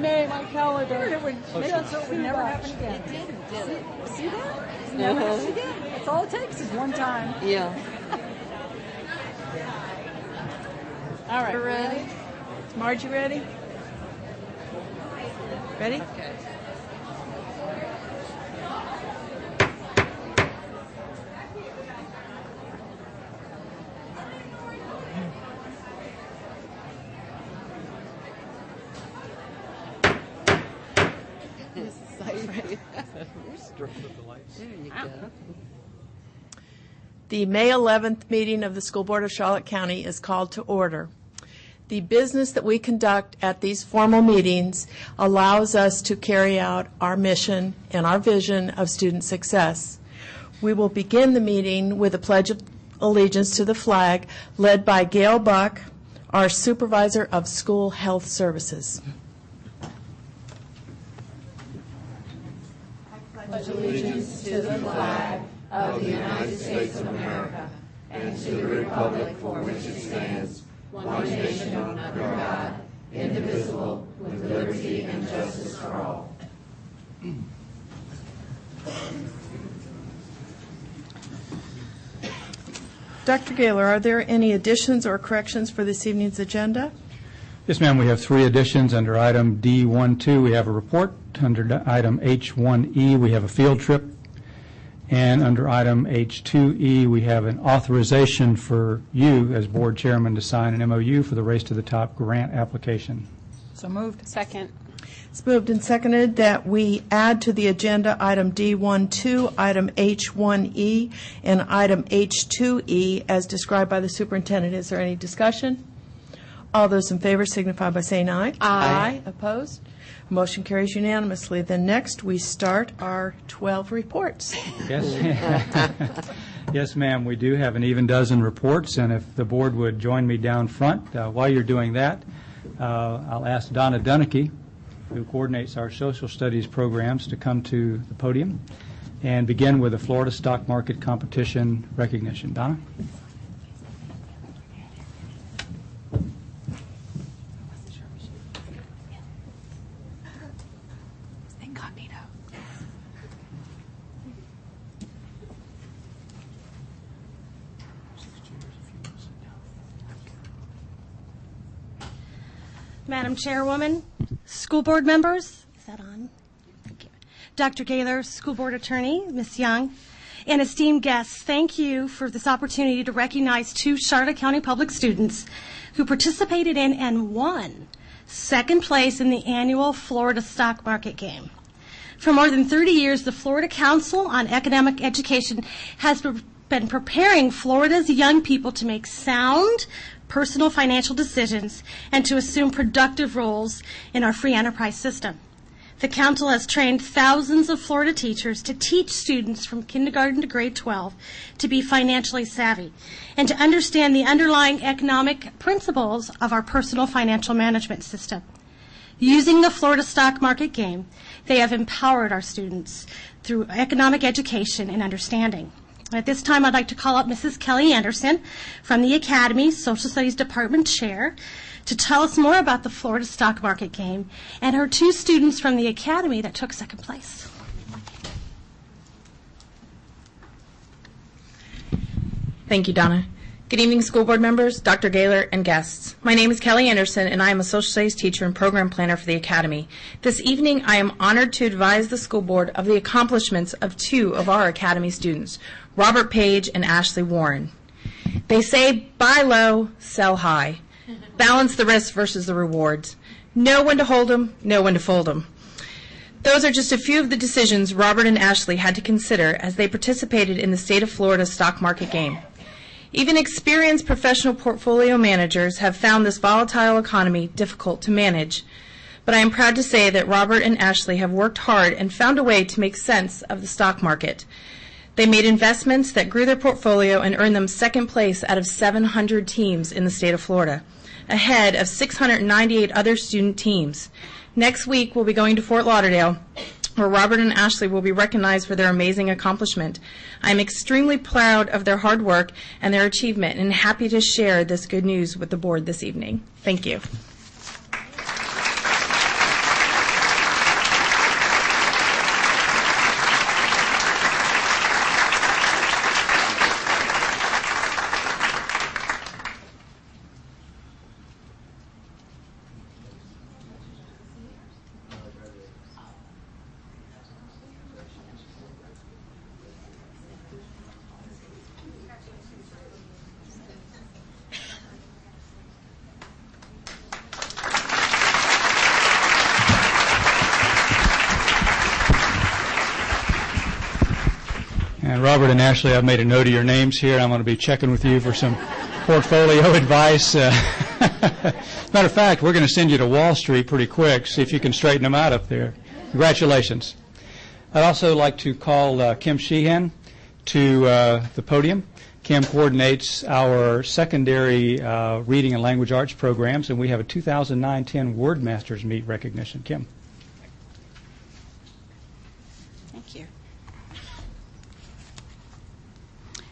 my calendar. It would make it so it would never happen again. It didn't, did it? See that? It's never happen again. That's all it takes is one time. Yeah. All right. We're ready? Is Margie ready? Ready? Okay. There you go. The May 11th meeting of the School Board of Charlotte County is called to order. The business that we conduct at these formal meetings allows us to carry out our mission and our vision of student success. We will begin the meeting with a pledge of allegiance to the flag led by Gail Buck, our Supervisor of School Health Services. Pledge allegiance to the flag of the United States of America and to the republic for which it stands, one nation under God, indivisible, with liberty and justice for all. Dr. Gaylor, are there any additions or corrections for this evening's agenda? Yes, ma'am. We have 3 additions. Under item D12, we have a report. Under item H1E, we have a field trip. And under item H2E, we have an authorization for you as board chairman to sign an MOU for the Race to the Top grant application. So moved. Second. It's moved and seconded that we add to the agenda item D12, item H1E, and item H2E as described by the superintendent. Is there any discussion? All those in favor signify by saying aye. Aye. Opposed? Motion carries unanimously. Then next we start our 12 reports. Yes, yes, ma'am. We do have an even dozen reports, and if the board would join me down front while you're doing that, I'll ask Donna Dunneke, who coordinates our social studies programs, to come to the podium and begin with the Florida Stock Market Competition recognition. Donna? Incognito. Madam Chairwoman, school board members, is that on? Thank you. Dr. Gaylor, school board attorney, Ms. Young, and esteemed guests, thank you for this opportunity to recognize 2 Charlotte County public students who participated in and won second place in the annual Florida Stock Market Game. For more than 30 years, the Florida Council on Economic Education has been preparing Florida's young people to make sound personal financial decisions and to assume productive roles in our free enterprise system. The Council has trained thousands of Florida teachers to teach students from kindergarten to grade 12 to be financially savvy and to understand the underlying economic principles of our personal financial management system. Using the Florida Stock Market Game, they have empowered our students through economic education and understanding. At this time, I'd like to call up Mrs. Kelly Anderson from the Academy Social Studies Department Chair to tell us more about the Florida Stock Market Game and her 2 students from the Academy that took second place. Thank you, Donna. Good evening, school board members, Dr. Gaylor, and guests. My name is Kelly Anderson, and I am a social studies teacher and program planner for the Academy. This evening, I am honored to advise the school board of the accomplishments of 2 of our Academy students, Robert Page and Ashley Warren. They say, buy low, sell high. Balance the risks versus the rewards. Know when to hold 'em, know when to fold 'em. Those are just a few of the decisions Robert and Ashley had to consider as they participated in the state of Florida stock market game. Even experienced professional portfolio managers have found this volatile economy difficult to manage. But I am proud to say that Robert and Ashley have worked hard and found a way to make sense of the stock market. They made investments that grew their portfolio and earned them second place out of 700 teams in the state of Florida, ahead of 698 other student teams. Next week, we'll be going to Fort Lauderdale, where Robert and Ashley will be recognized for their amazing accomplishment. I am extremely proud of their hard work and their achievement and happy to share this good news with the board this evening. Thank you. And Robert and Ashley, I've made a note of your names here. I'm going to be checking with you for some portfolio advice. Matter of fact, we're going to send you to Wall Street pretty quick, see if you can straighten them out up there. Congratulations. I'd also like to call Kim Sheehan to the podium. Kim coordinates our secondary reading and language arts programs, and we have a 2009-10 Word Masters Meet recognition. Kim. Thank you.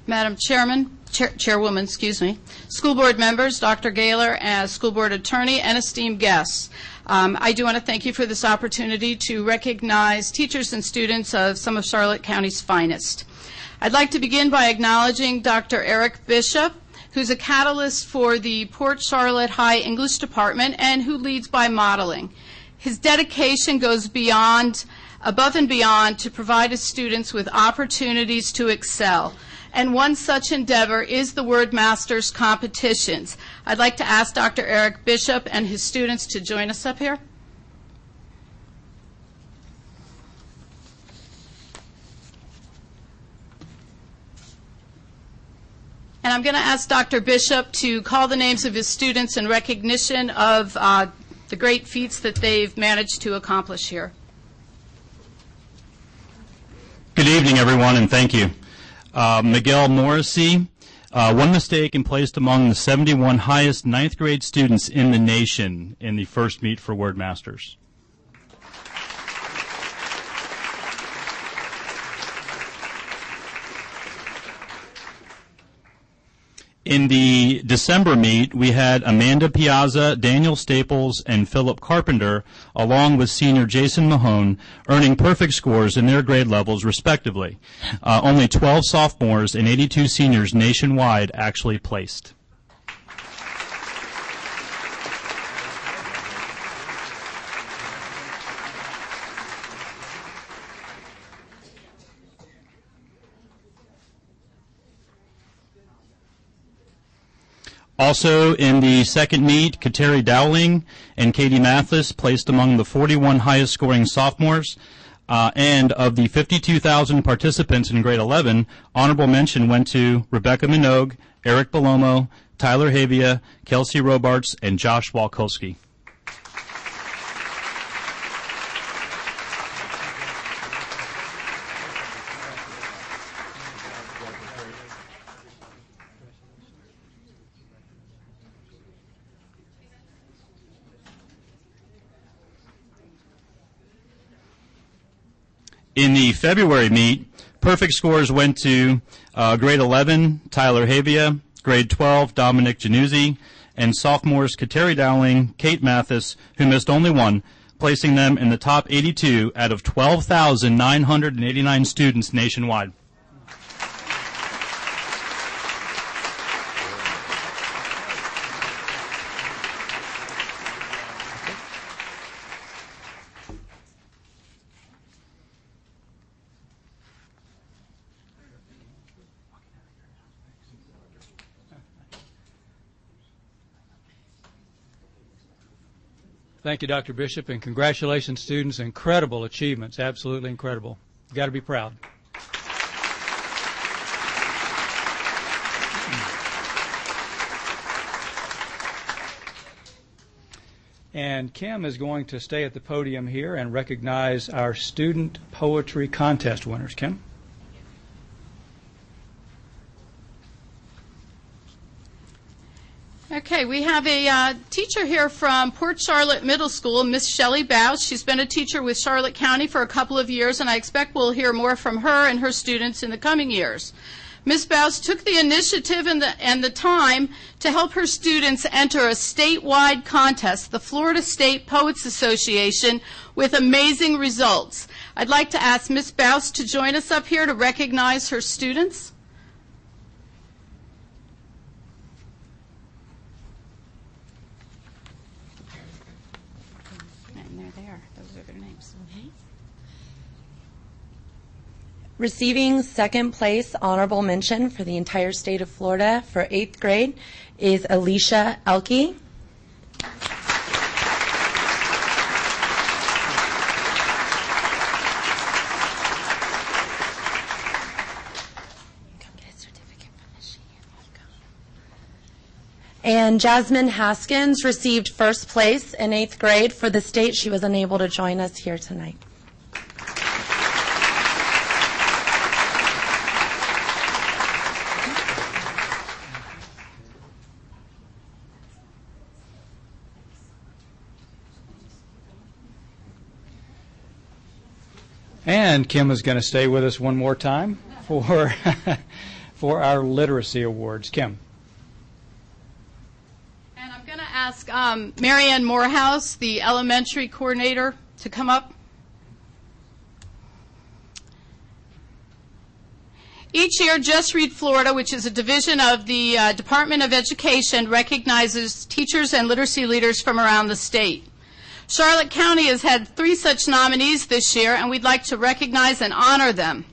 Madam Chairwoman, school board members, Dr. Gaylor, as school board attorney, and esteemed guests. I do want to thank you for this opportunity to recognize teachers and students of some of Charlotte County's finest. I'd like to begin by acknowledging Dr. Eric Bishop, who's a catalyst for the Port Charlotte High English Department and who leads by modeling. His dedication goes above and beyond to provide his students with opportunities to excel. And one such endeavor is the Word Masters competitions. I'd like to ask Dr. Eric Bishop and his students to join us up here. And I'm going to ask Dr. Bishop to call the names of his students in recognition of the great feats that they've managed to accomplish here. Good evening, everyone, and thank you. Miguel Morrissey, one mistake and placed among the 71 highest ninth grade students in the nation in the first meet for Word Masters. In the December meet, we had Amanda Piazza, Daniel Staples, and Philip Carpenter, along with senior Jason Mahone, earning perfect scores in their grade levels, respectively. Only 12 sophomores and 82 seniors nationwide actually placed. Also in the second meet, Kateri Dowling and Katie Mathis placed among the 41 highest scoring sophomores. And of the 52,000 participants in grade 11, honorable mention went to Rebecca Minogue, Eric Belomo, Tyler Havia, Kelsey Robarts, and Josh Walkowski. In the February meet, perfect scores went to grade 11, Tyler Havia, grade 12, Dominic Januzzi, and sophomores Kateri Dowling, Kate Mathis, who missed only one, placing them in the top 82 out of 12,989 students nationwide. Thank you, Dr. Bishop, and congratulations, students. Incredible achievements, absolutely incredible. You've got to be proud. And Kim is going to stay at the podium here and recognize our student poetry contest winners. Kim? Okay, we have a teacher here from Port Charlotte Middle School, Miss Shelley Baus. She's been a teacher with Charlotte County for a couple of years, and I expect we'll hear more from her and her students in the coming years. Ms. Baus took the initiative and the time to help her students enter a statewide contest, the Florida State Poets Association, with amazing results. I'd like to ask Ms. Baus to join us up here to recognize her students. Receiving second place honorable mention for the entire state of Florida for 8th grade is Alicia Elke. And Jasmine Haskins received first place in 8th grade for the state. She was unable to join us here tonight. And Kim is going to stay with us one more time for for our literacy awards. Kim. And I'm going to ask Marianne Morehouse, the elementary coordinator, to come up. Each year, Just Read Florida, which is a division of the Department of Education, recognizes teachers and literacy leaders from around the state. Charlotte County has had 3 such nominees this year, and we'd like to recognize and honor them.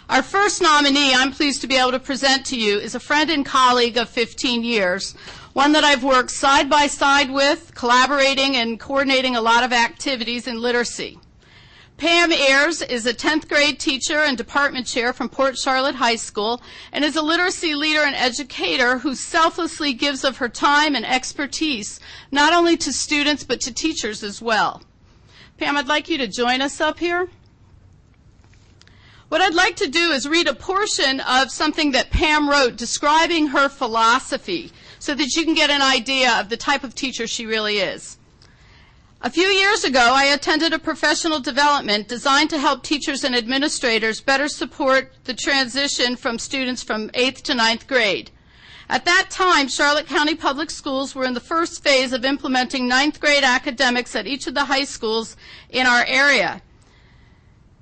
Our first nominee I'm pleased to be able to present to you is a friend and colleague of 15 years, one that I've worked side by side with, collaborating and coordinating a lot of activities in literacy. Pam Ayers is a 10th grade teacher and department chair from Port Charlotte High School and is a literacy leader and educator who selflessly gives of her time and expertise not only to students but to teachers as well. Pam, I'd like you to join us up here. What I'd like to do is read a portion of something that Pam wrote describing her philosophy so that you can get an idea of the type of teacher she really is. A few years ago, I attended a professional development designed to help teachers and administrators better support the transition from students from 8th to 9th grade. At that time, Charlotte County Public Schools were in the first phase of implementing 9th grade academics at each of the high schools in our area.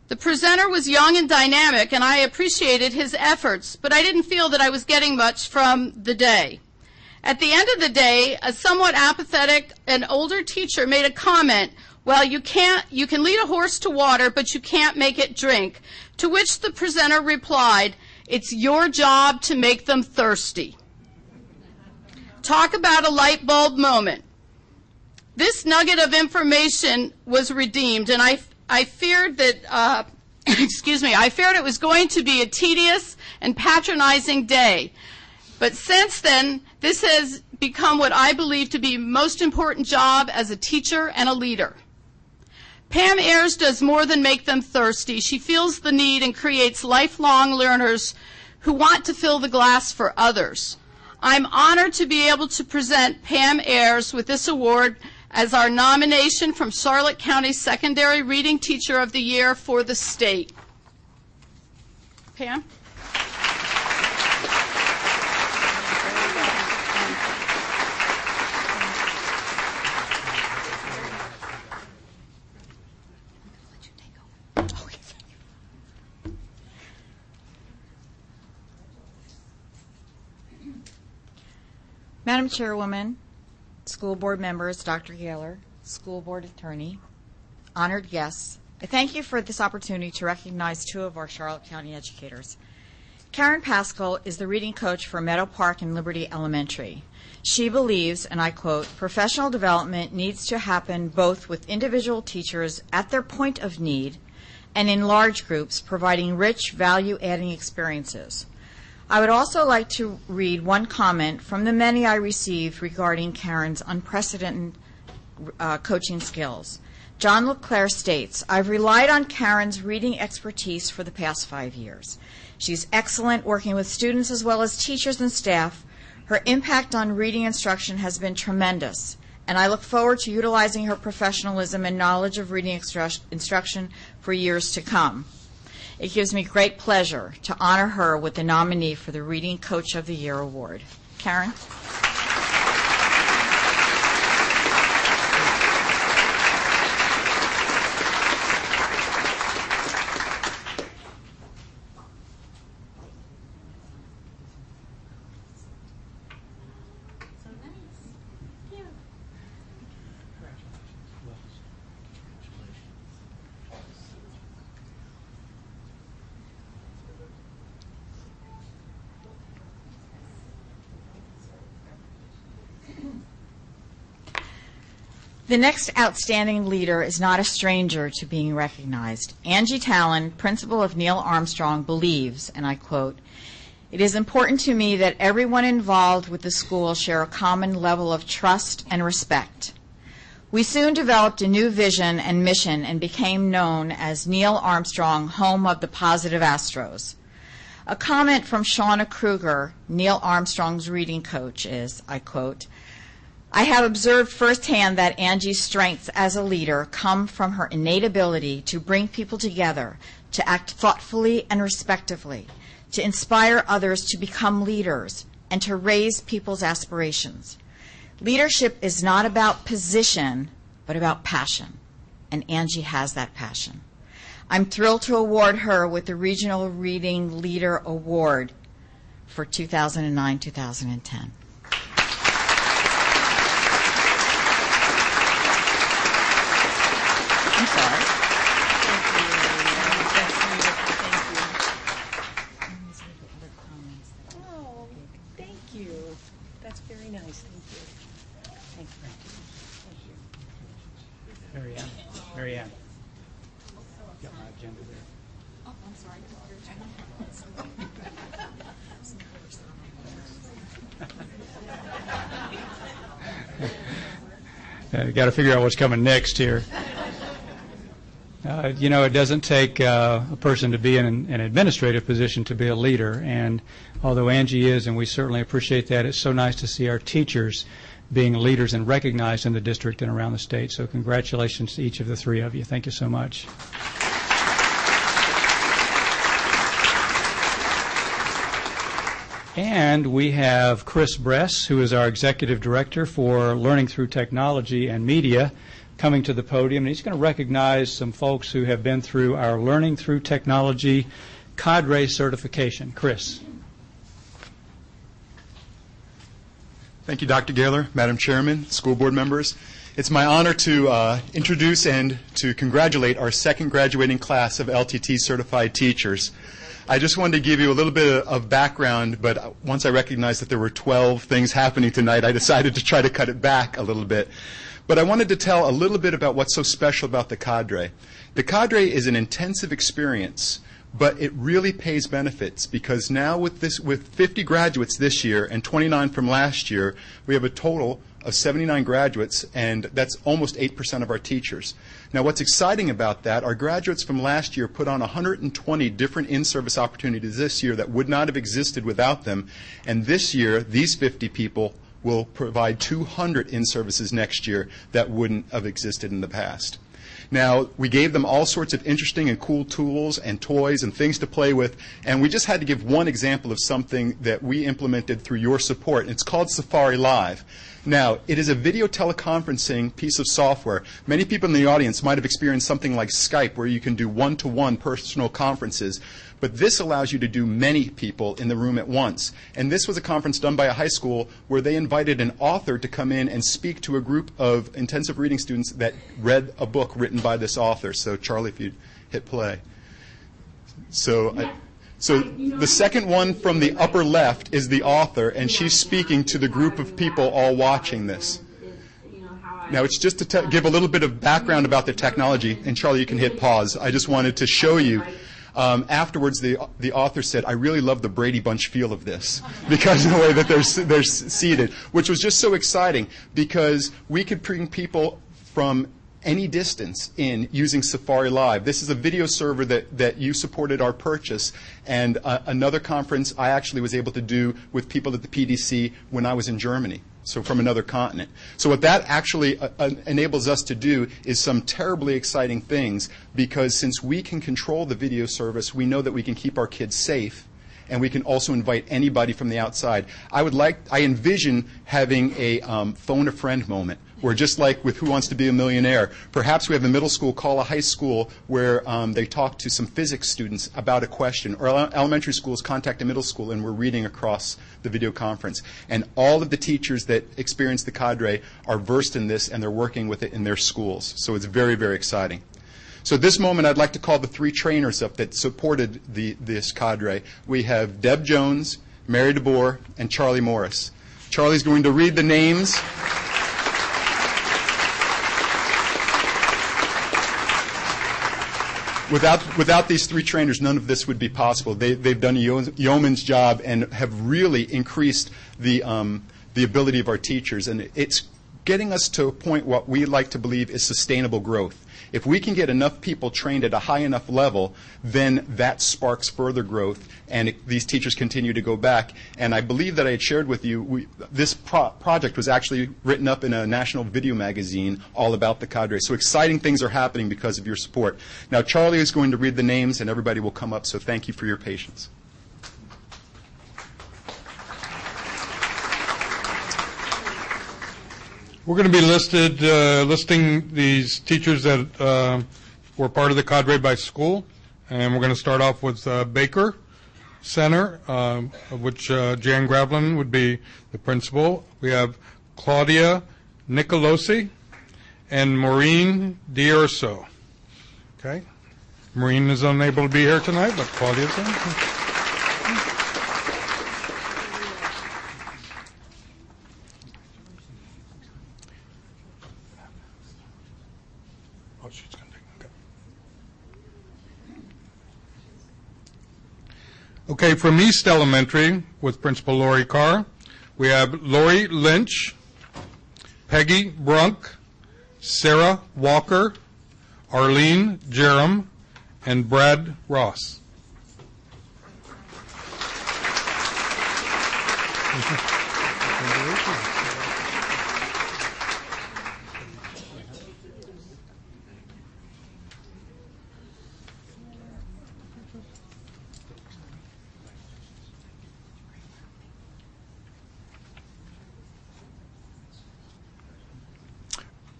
The presenter was young and dynamic, and I appreciated his efforts, but I didn't feel that I was getting much from the day. At the end of the day, a somewhat apathetic and older teacher made a comment, well, you can lead a horse to water, but you can't make it drink, to which the presenter replied, it's your job to make them thirsty. Talk about a light bulb moment. This nugget of information was redeemed, and I feared that, I feared it was going to be a tedious and patronizing day. But since then, this has become what I believe to be most important job as a teacher and a leader. Pam Ayers does more than make them thirsty. She feels the need and creates lifelong learners who want to fill the glass for others. I'm honored to be able to present Pam Ayers with this award as our nomination from Charlotte County Secondary Reading Teacher of the Year for the state. Pam? Madam Chairwoman, school board members, Dr. Gaylor, school board attorney, honored guests, I thank you for this opportunity to recognize 2 of our Charlotte County educators. Karen Pascal is the reading coach for Meadow Park and Liberty Elementary. She believes, and I quote, professional development needs to happen both with individual teachers at their point of need and in large groups providing rich, value-adding experiences. I would also like to read one comment from the many I received regarding Karen's unprecedented coaching skills. John LeClaire states, I've relied on Karen's reading expertise for the past 5 years. She's excellent working with students as well as teachers and staff. Her impact on reading instruction has been tremendous, and I look forward to utilizing her professionalism and knowledge of reading instruction for years to come. It gives me great pleasure to honor her with the nominee for the Reading Coach of the Year Award. Karen? The next outstanding leader is not a stranger to being recognized. Angie Talon, principal of Neil Armstrong, believes, and I quote, It is important to me that everyone involved with the school share a common level of trust and respect. We soon developed a new vision and mission and became known as Neil Armstrong, home of the positive Astros. A comment from Shauna Kruger, Neil Armstrong's reading coach, is, I quote, "I have observed firsthand that Angie's strengths as a leader come from her innate ability to bring people together, to act thoughtfully and respectfully, to inspire others to become leaders, and to raise people's aspirations. Leadership is not about position, but about passion, and Angie has that passion. I'm thrilled to award her with the Regional Reading Leader Award for 2009-2010. I'm sorry. Oh, thank you. That's very nice. Thank you. Thank you. Mary Ann. Mary Ann. Got my agenda there. Oh, I'm sorry. Got to figure out what's coming next here. It doesn't take a person to be in an administrative position to be a leader, and although Angie is, and we certainly appreciate that, it's so nice to see our teachers being leaders and recognized in the district and around the state. So congratulations to each of the three of you. Thank you so much. And we have Chris Bress, who is our Executive Director for Learning Through Technology and Media, coming to the podium. And he's going to recognize some folks who have been through our Learning Through Technology cadre certification. Chris. Thank you, Dr. Gaylor, Madam Chairman, school board members. It's my honor to introduce and to congratulate our second graduating class of LTT certified teachers. I just wanted to give you a little bit of background, but once I recognized that there were 12 things happening tonight, I decided to try to cut it back a little bit. But I wanted to tell a little bit about what's so special about the cadre. The cadre is an intensive experience, but it really pays benefits because now with 50 graduates this year and 29 from last year, we have a total of 79 graduates, and that's almost 8% of our teachers. Now, what's exciting about that, our graduates from last year put on 120 different in-service opportunities this year that would not have existed without them, and this year, these 50 people will provide 200 in-services next year that wouldn't have existed in the past. Now, we gave them all sorts of interesting and cool tools and toys and things to play with, and we just had to give one example of something that we implemented through your support. It's called Safari Live. Now, it is a video teleconferencing piece of software. Many people in the audience might have experienced something like Skype, where you can do one-to-one personal conferences. But this allows you to do many people in the room at once. And this was a conference done by a high school where they invited an author to come in and speak to a group of intensive reading students that read a book written by this author. So, Charlie, if you'd hit play. So the second one from the upper left is the author, and she's speaking to the group of people all watching this. Now, it's just to give a little bit of background about the technology. And, Charlie, you can hit pause. I just wanted to show you. Afterwards, the author said, I really love the Brady Bunch feel of this because of the way that they're seated, which was just so exciting because we could bring people from any distance in using Safari Live. This is a video server that you supported our purchase, and another conference I actually was able to do with people at the PDC when I was in Germany, so from another continent. So what that actually enables us to do is some terribly exciting things, because since we can control the video service, we know that we can keep our kids safe, and we can also invite anybody from the outside. I envision having a phone a friend moment, where just like with Who Wants to Be a Millionaire, perhaps we have a middle school call a high school where they talk to some physics students about a question, or elementary schools contact a middle school and we're reading across the video conference. And all of the teachers that experience the cadre are versed in this and they're working with it in their schools. So it's very, very exciting. So at this moment, I'd like to call the three trainers up that supported this cadre. We have Deb Jones, Mary DeBoer, and Charlie Morris. Charlie's going to read the names. Without these 3 trainers, none of this would be possible. They've done a yeoman's job and have really increased the ability of our teachers, and it's getting us to a point what we like to believe is sustainable growth. If we can get enough people trained at a high enough level, then that sparks further growth, and these teachers continue to go back. And I believe that I had shared with you, this project was actually written up in a national video magazine all about the cadre. So exciting things are happening because of your support. Now, Charlie is going to read the names, and everybody will come up, so thank you for your patience. We're going to be listing these teachers that were part of the cadre by school, and we're going to start off with Baker Center, of which Jan Gravlin would be the principal. We have Claudia Nicolosi and Maureen D'Urso. Okay, Maureen is unable to be here tonight, but Claudia's in. Okay, from East Elementary, with Principal Lori Carr, we have Lori Lynch, Peggy Brunk, Sarah Walker, Arlene Jerem, and Brad Ross.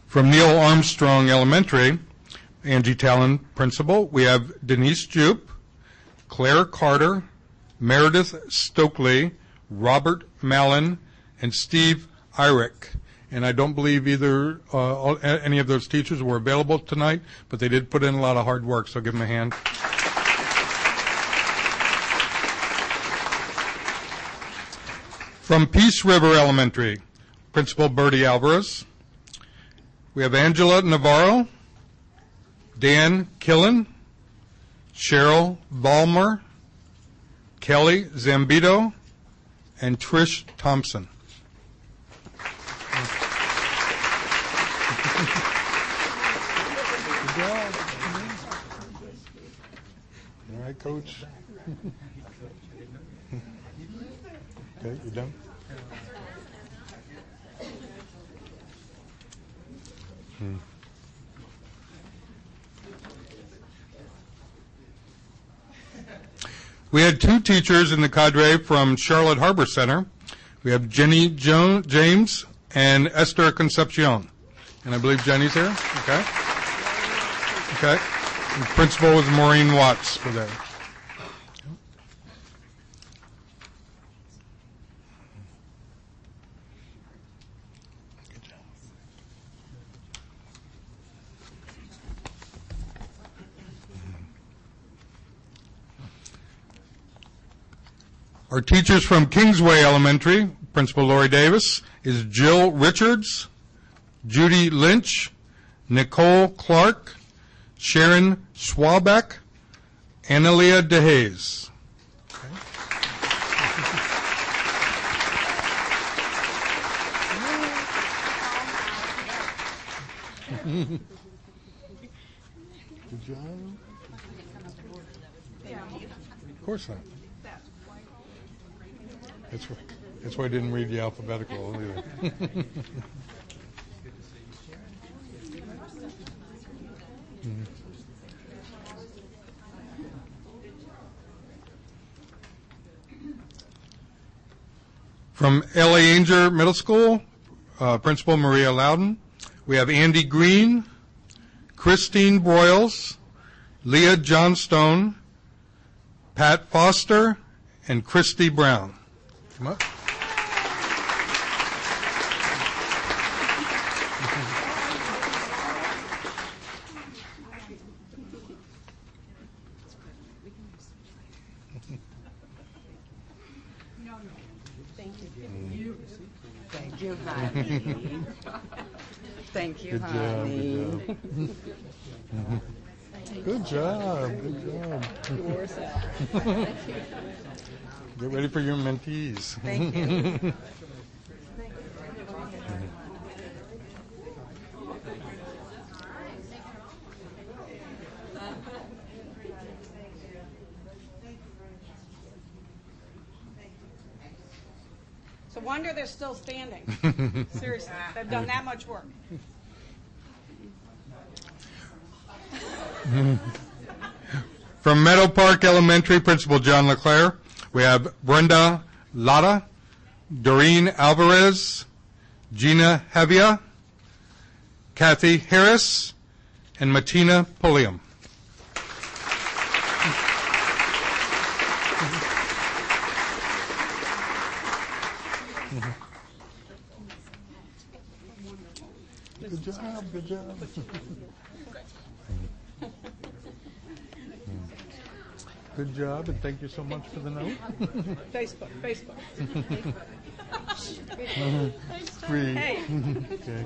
From Neil Armstrong Elementary, Angie Talon, principal, we have Denise Jupe, Claire Carter, Meredith Stokely, Robert Mallon, and Steve Irick. And I don't believe either any of those teachers were available tonight, but they did put in a lot of hard work, so give them a hand. From Peace River Elementary, Principal Bertie Alvarez. We have Angela Navarro, Dan Killen, Cheryl Balmer, Kelly Zambito, and Trish Thompson. Good job. All right, Coach. Okay, you done? We had 2 teachers in the cadre from Charlotte Harbor Center. We have Jenny James and Esther Concepcion. And I believe Jenny's here. Okay. Okay. The principal was Maureen Watts for that. Our teachers from Kingsway Elementary, Principal Lori Davis, is Jill Richards, Judy Lynch, Nicole Clark, Sharon Schwabeck, Analia DeHaze. Okay. Good job. Of course not. That's why I didn't read the alphabetical either. From L.A. Anger Middle School, Principal Maria Loudon, we have Andy Green, Christine Broyles, Leah Johnstone, Pat Foster, and Christy Brown. Come up. Thank you, honey. Thank you, honey. Good job. Good job. Good job. Get ready for your mentees. Thank you. It's a wonder they're still standing. Seriously, they've done that much work. From Meadow Park Elementary, Principal John LeClaire, we have Brenda Lara, Doreen Alvarez, Gina Hevia, Kathy Harris, and Martina Pulliam. Good job, good job. Good job, and thank you so much for the note. Facebook. Free. Hey. Okay.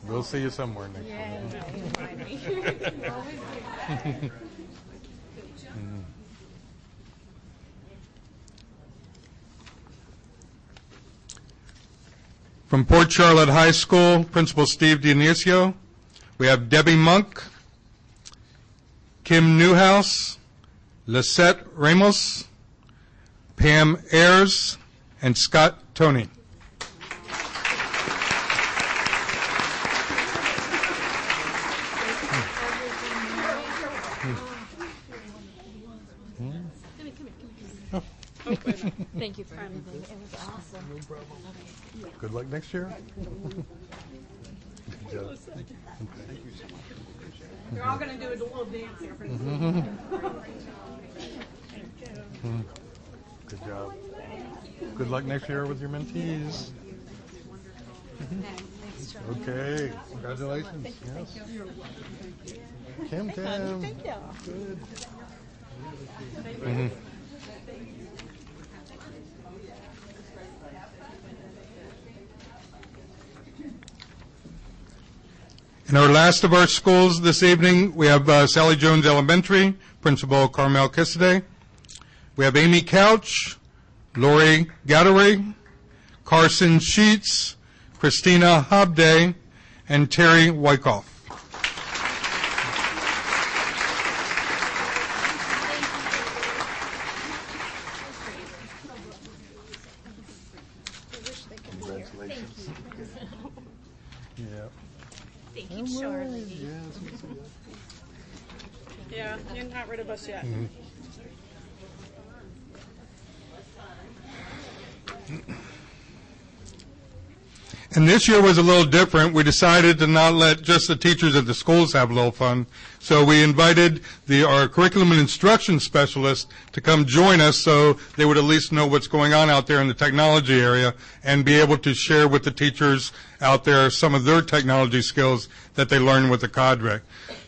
We'll see you somewhere next time. From Port Charlotte High School, Principal Steve Dionisio, we have Debbie Monk, Kim Newhouse, Lisette Ramos, Pam Ayers, and Scott Toney. Thank you for everything. It was awesome. No problem. Good luck next year. Good job. Thank you so much. You're all going to do a little dance here. Good job. Good luck next year with your mentees. Okay. Congratulations. Yes. Kim. Thank you. Good. In our last of our schools this evening, we have Sally Jones Elementary, Principal Carmel Kissade. We have Amy Couch, Lori Gattery, Carson Sheets, Christina Hobday, and Terry Wyckoff. Congratulations. Yeah. Thank you, Charlie. Yeah, you're not rid of us yet. And this year was a little different. We decided to not let just the teachers at the schools have a little fun. So we invited our curriculum and instruction specialist to come join us so they would at least know what's going on out there in the technology area and be able to share with the teachers out there some of their technology skills that they learned with the cadre.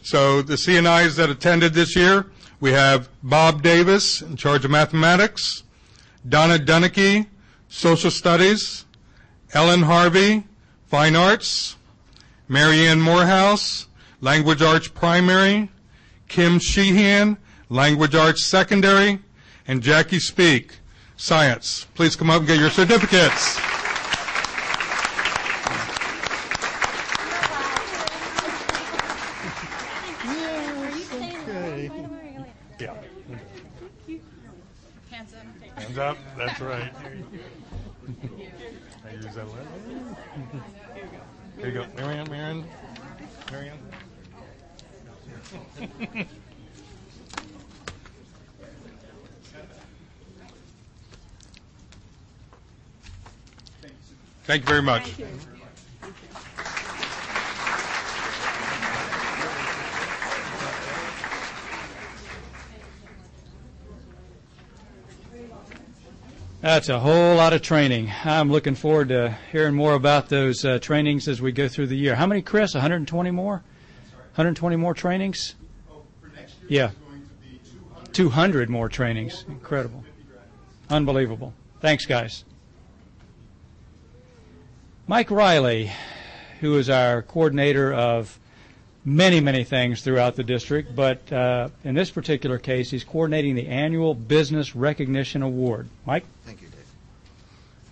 So the CNIs that attended this year, we have Bob Davis in charge of mathematics, Donna Dunnicky, social studies, Ellen Harvey, Fine Arts, Marianne Morehouse, Language Arts Primary, Kim Sheehan, Language Arts Secondary, and Jackie Speak, Science. Please come up and get your certificates. Yeah. Hands up. That's right. I use that one. Here you go. Marianne. Thank you very much. Thank you. That's a whole lot of training. I'm looking forward to hearing more about those trainings as we go through the year. How many, Chris? 120 more? 120 more trainings? Oh, for next year, yeah. There's going to be 200 more trainings. Incredible. Unbelievable. Thanks, guys. Mike Riley, who is our coordinator of many, many things throughout the district, but in this particular case, he's coordinating the annual Business Recognition Award. Mike? Thank you, Dave.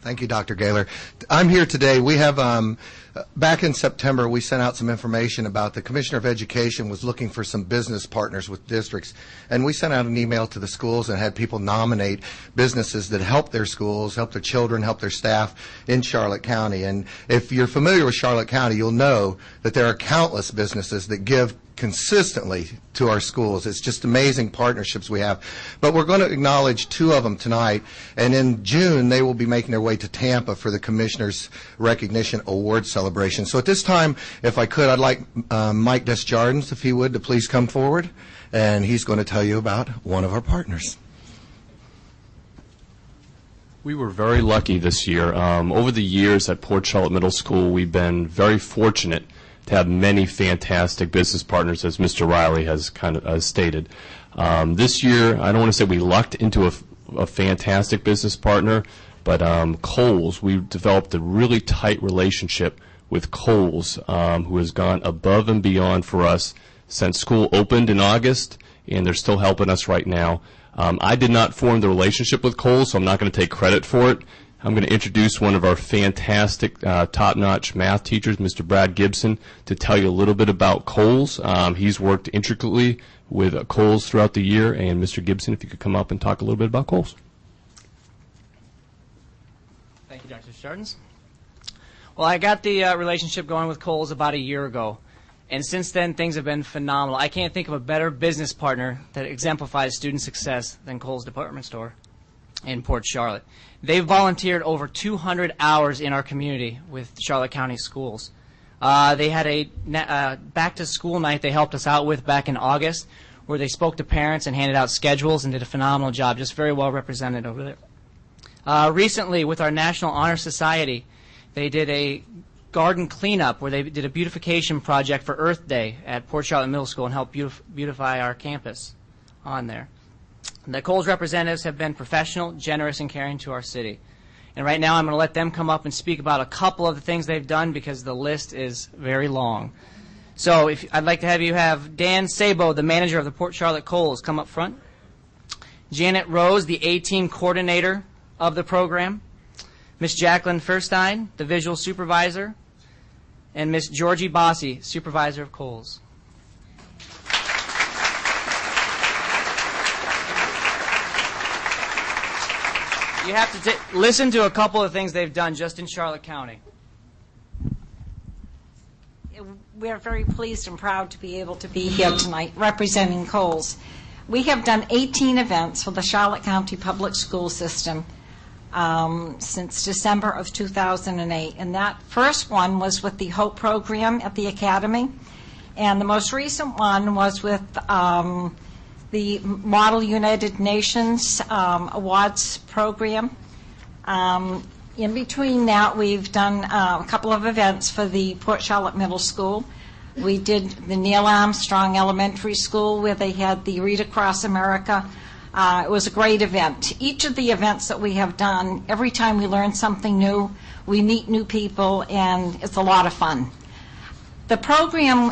Thank you, Dr. Gaylor. I'm here today. We have, back in September, we sent out some information about the Commissioner of Education was looking for some business partners with districts, and we sent out an email to the schools and had people nominate businesses that help their schools, help their children, help their staff in Charlotte County. And if you're familiar with Charlotte County, you'll know that there are countless businesses that give consistently to our schools. It's just amazing partnerships we have. But we're going to acknowledge two of them tonight, and in June they will be making their way to Tampa for the Commissioner's Recognition Award celebration. So at this time, if I could, I'd like Mike Desjardins, if he would, to please come forward, and he's going to tell you about one of our partners. We were very lucky this year. Over the years at Port Charlotte Middle School, we've been very fortunate to have many fantastic business partners, as Mr. Riley has kind of stated. This year, I don't want to say we lucked into a fantastic business partner, but Kohl's, we've developed a really tight relationship with Kohl's, who has gone above and beyond for us since school opened in August, and they're still helping us right now. I did not form the relationship with Kohl's, so I'm not going to take credit for it. I'm going to introduce one of our fantastic, top-notch math teachers, Mr. Brad Gibson, to tell you a little bit about Kohl's. He's worked intricately with Kohl's throughout the year. And Mr. Gibson, if you could come up and talk a little bit about Kohl's. Thank you, Dr. Jardins. Well, I got the relationship going with Kohl's about a year ago. And since then, things have been phenomenal. I can't think of a better business partner that exemplifies student success than Kohl's Department Store in Port Charlotte. They've volunteered over 200 hours in our community with Charlotte County schools. They had a back-to-school night they helped us out with back in August, where they spoke to parents and handed out schedules and did a phenomenal job, just very well represented over there. Recently, with our National Honor Society, they did a garden cleanup where they did a beautification project for Earth Day at Port Charlotte Middle School and helped beautify our campus on there. The Kohl's representatives have been professional, generous, and caring to our city. And right now I'm going to let them come up and speak about a couple of the things they've done because the list is very long. So I'd like to have Dan Sabo, the manager of the Port Charlotte Kohl's, come up front. Janet Rose, the A-team coordinator of the program. Miss Jacqueline Furstein, the visual supervisor. And Miss Georgie Bossi, supervisor of Kohl's. You have to listen to a couple of things they've done just in Charlotte County. We're very pleased and proud to be able to be here tonight representing Kohl's. We have done 18 events for the Charlotte County Public School System since December of 2008. And that first one was with the HOPE program at the Academy. And the most recent one was with the Model United Nations Awards program. In between that, we've done a couple of events for the Port Charlotte Middle School. We did the Neil Armstrong Elementary School where they had the Read Across America. It was a great event. Each of the events that we have done, every time we learn something new, we meet new people, and it's a lot of fun. The program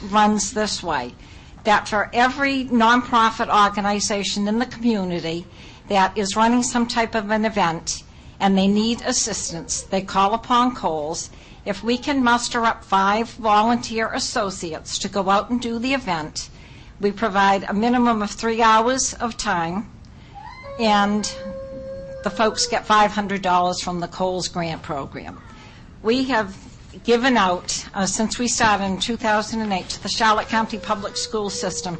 runs this way, that for every nonprofit organization in the community that is running some type of an event and they need assistance, they call upon Kohl's. If we can muster up 5 volunteer associates to go out and do the event, we provide a minimum of 3 hours of time, and the folks get $500 from the Kohl's grant program. We have given out, since we started in 2008, to the Charlotte County Public School System,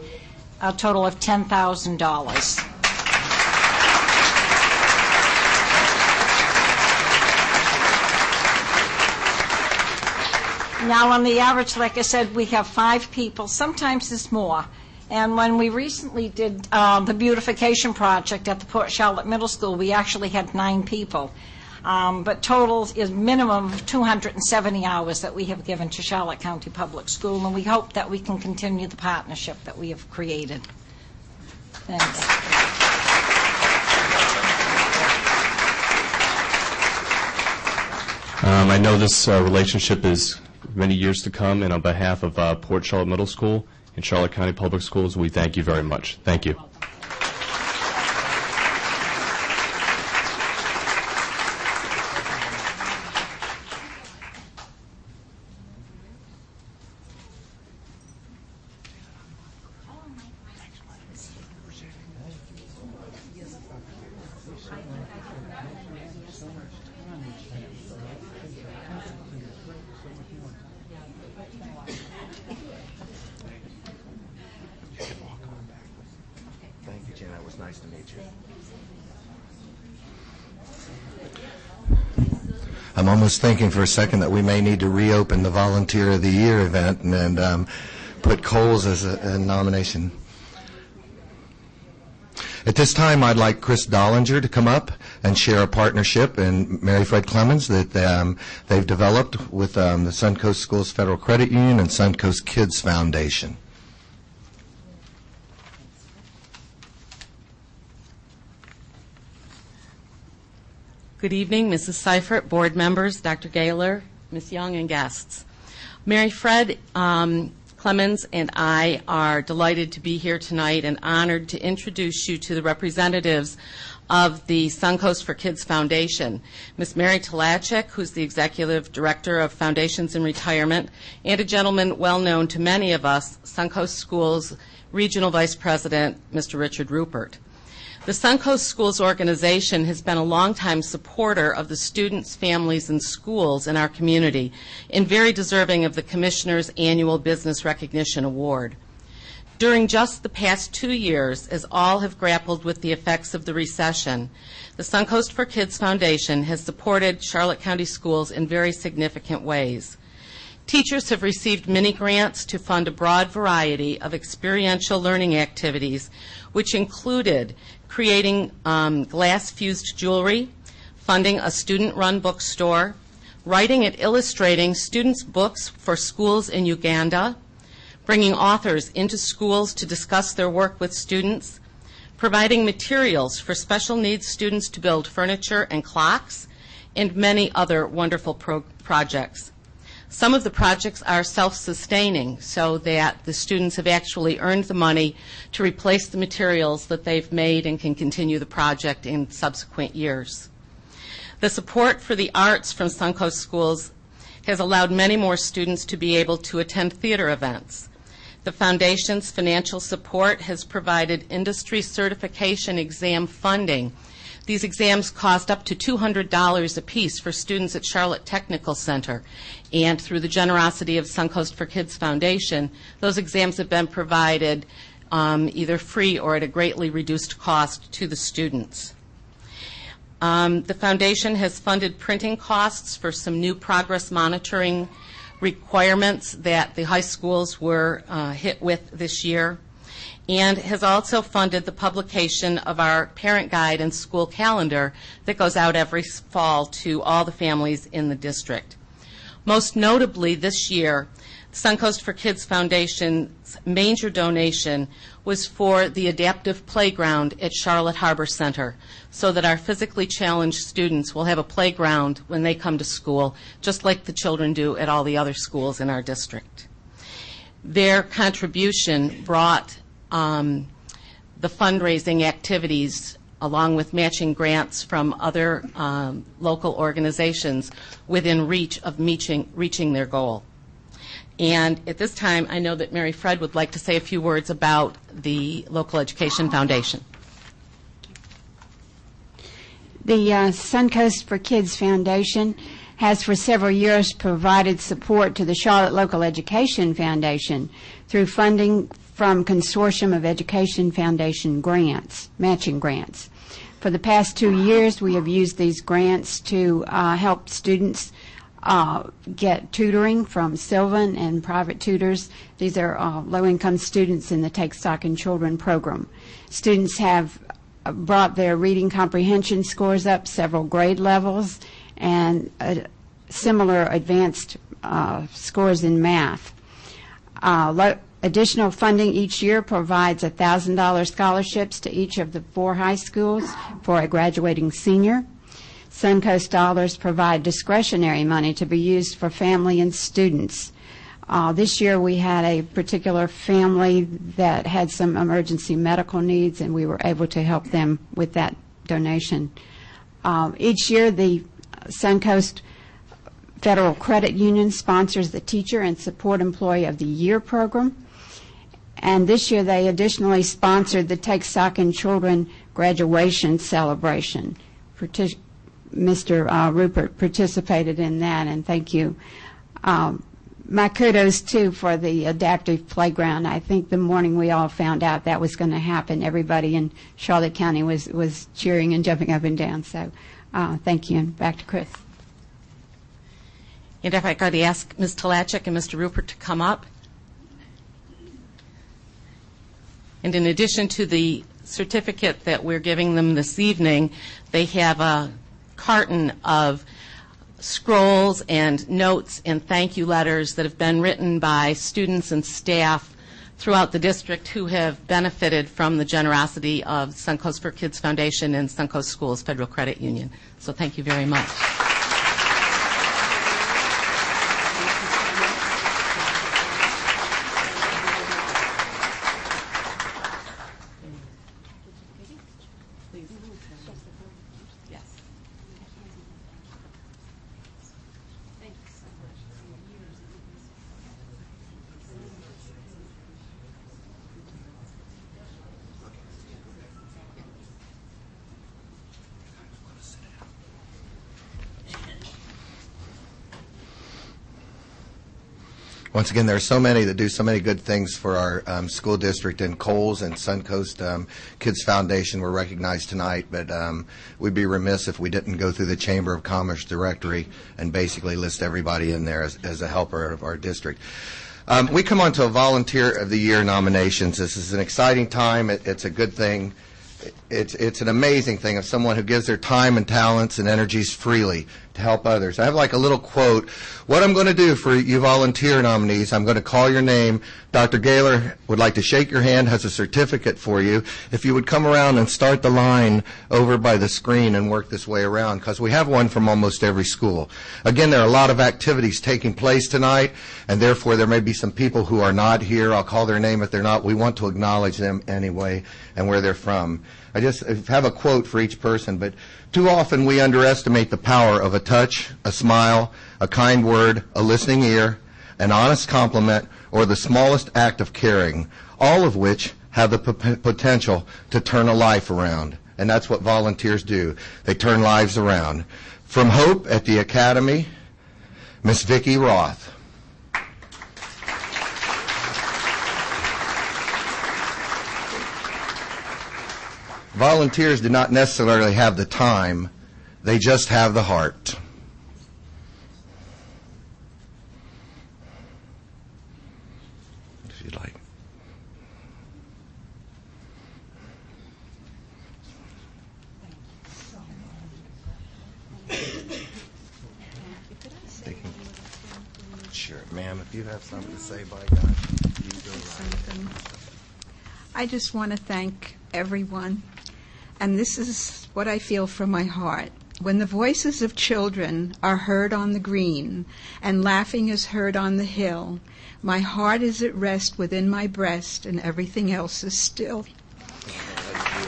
a total of $10,000. Now, on the average, like I said, we have 5 people. Sometimes it's more. And when we recently did the beautification project at the Port Charlotte Middle School, we actually had 9 people. But total is minimum of 270 hours that we have given to Charlotte County Public School, and we hope that we can continue the partnership that we have created. Thanks. I know this relationship is many years to come. And on behalf of Port Charlotte Middle School and Charlotte County Public Schools, we thank you very much. Thank you. Thank you, Jen. It was nice to meet you. I'm almost thinking for a second that we may need to reopen the Volunteer of the Year event and put Coles as a nomination. At this time, I'd like Chris Dollinger to come up and share a partnership and Mary Fred Clemens that they've developed with the Suncoast Schools Federal Credit Union and Suncoast Kids Foundation. Good evening, Mrs. Seifert, board members, Dr. Gaylor, Ms. Young, and guests. Mary Fred Clemens and I are delighted to be here tonight and honored to introduce you to the representatives of the Suncoast for Kids Foundation, Ms. Mary Talachek, who's the Executive Director of Foundations in Retirement, and a gentleman well known to many of us, Suncoast Schools Regional Vice President, Mr. Richard Rupert. The Suncoast Schools organization has been a longtime supporter of the students, families, and schools in our community and very deserving of the Commissioner's Annual Business Recognition Award. During just the past 2 years, as all have grappled with the effects of the recession, the Suncoast for Kids Foundation has supported Charlotte County schools in very significant ways. Teachers have received mini grants to fund a broad variety of experiential learning activities, which included creating glass-fused jewelry, funding a student-run bookstore, writing and illustrating students' books for schools in Uganda, bringing authors into schools to discuss their work with students, providing materials for special needs students to build furniture and clocks, and many other wonderful projects. Some of the projects are self-sustaining, so that the students have actually earned the money to replace the materials that they've made and can continue the project in subsequent years. The support for the arts from Suncoast Schools has allowed many more students to be able to attend theater events. The Foundation's financial support has provided industry certification exam funding. These exams cost up to $200 apiece for students at Charlotte Technical Center. And through the generosity of Suncoast for Kids Foundation, those exams have been provided either free or at a greatly reduced cost to the students. The Foundation has funded printing costs for some new progress monitoring requirements that the high schools were hit with this year, and has also funded the publication of our parent guide and school calendar that goes out every fall to all the families in the district. Most notably this year, Suncoast for Kids Foundation's major donation was for the adaptive playground at Charlotte Harbor Center, so that our physically challenged students will have a playground when they come to school, just like the children do at all the other schools in our district. Their contribution brought the fundraising activities, along with matching grants from other local organizations, within reach of reaching their goal. And at this time, I know that Mary Fred would like to say a few words about the Local Education Foundation. The Suncoast for Kids Foundation has for several years provided support to the Charlotte Local Education Foundation through funding from Consortium of Education Foundation grants, matching grants. For the past 2 years, we have used these grants to help students get tutoring from Sylvan and private tutors. These are low-income students in the Take Stock in Children program. Students have brought their reading comprehension scores up several grade levels and similar advanced scores in math. Additional funding each year provides $1,000 scholarships to each of the 4 high schools for a graduating senior. Suncoast dollars provide discretionary money to be used for family and students. This year we had a particular family that had some emergency medical needs, and we were able to help them with that donation. Each year the Suncoast Federal Credit Union sponsors the Teacher and Support Employee of the Year program. And this year they additionally sponsored the Take Stock in Children graduation celebration. Mr. Rupert participated in that, and thank you. My kudos, too, for the adaptive playground. I think the morning we all found out that was going to happen, everybody in Charlotte County was cheering and jumping up and down. So thank you, and back to Chris. And if I could ask Ms. Talachik and Mr. Rupert to come up. And in addition to the certificate that we're giving them this evening, they have a carton of scrolls and notes and thank you letters that have been written by students and staff throughout the district who have benefited from the generosity of Suncoast for Kids Foundation and Suncoast Schools Federal Credit Union. So thank you very much. Once again, there are so many that do so many good things for our school district, and Coles and Suncoast Kids Foundation were recognized tonight, but we'd be remiss if we didn't go through the Chamber of Commerce directory and basically list everybody in there as a helper of our district. We come on to a Volunteer of the Year nominations. This is an exciting time. It's a good thing. It's an amazing thing of someone who gives their time and talents and energies freely to help others. I have like a little quote. What I'm going to do for you volunteer nominees, I'm going to call your name. Dr. Gaylor would like to shake your hand, has a certificate for you. If you would come around and start the line over by the screen and work this way around, because we have one from almost every school. Again, there are a lot of activities taking place tonight, and therefore there may be some people who are not here. I'll call their name if they're not. We want to acknowledge them anyway and where they're from. I just have a quote for each person, but too often we underestimate the power of a touch, a smile, a kind word, a listening ear, an honest compliment, or the smallest act of caring, all of which have the potential to turn a life around. And that's what volunteers do. They turn lives around. From Hope at the Academy, Miss Vicki Roth. Volunteers do not necessarily have the time, they just have the heart. If you'd like. Sure, ma'am, if you have something to say, by God, you go right. I just want to thank everyone. And this is what I feel from my heart. When the voices of children are heard on the green and laughing is heard on the hill, my heart is at rest within my breast and everything else is still. Thank you.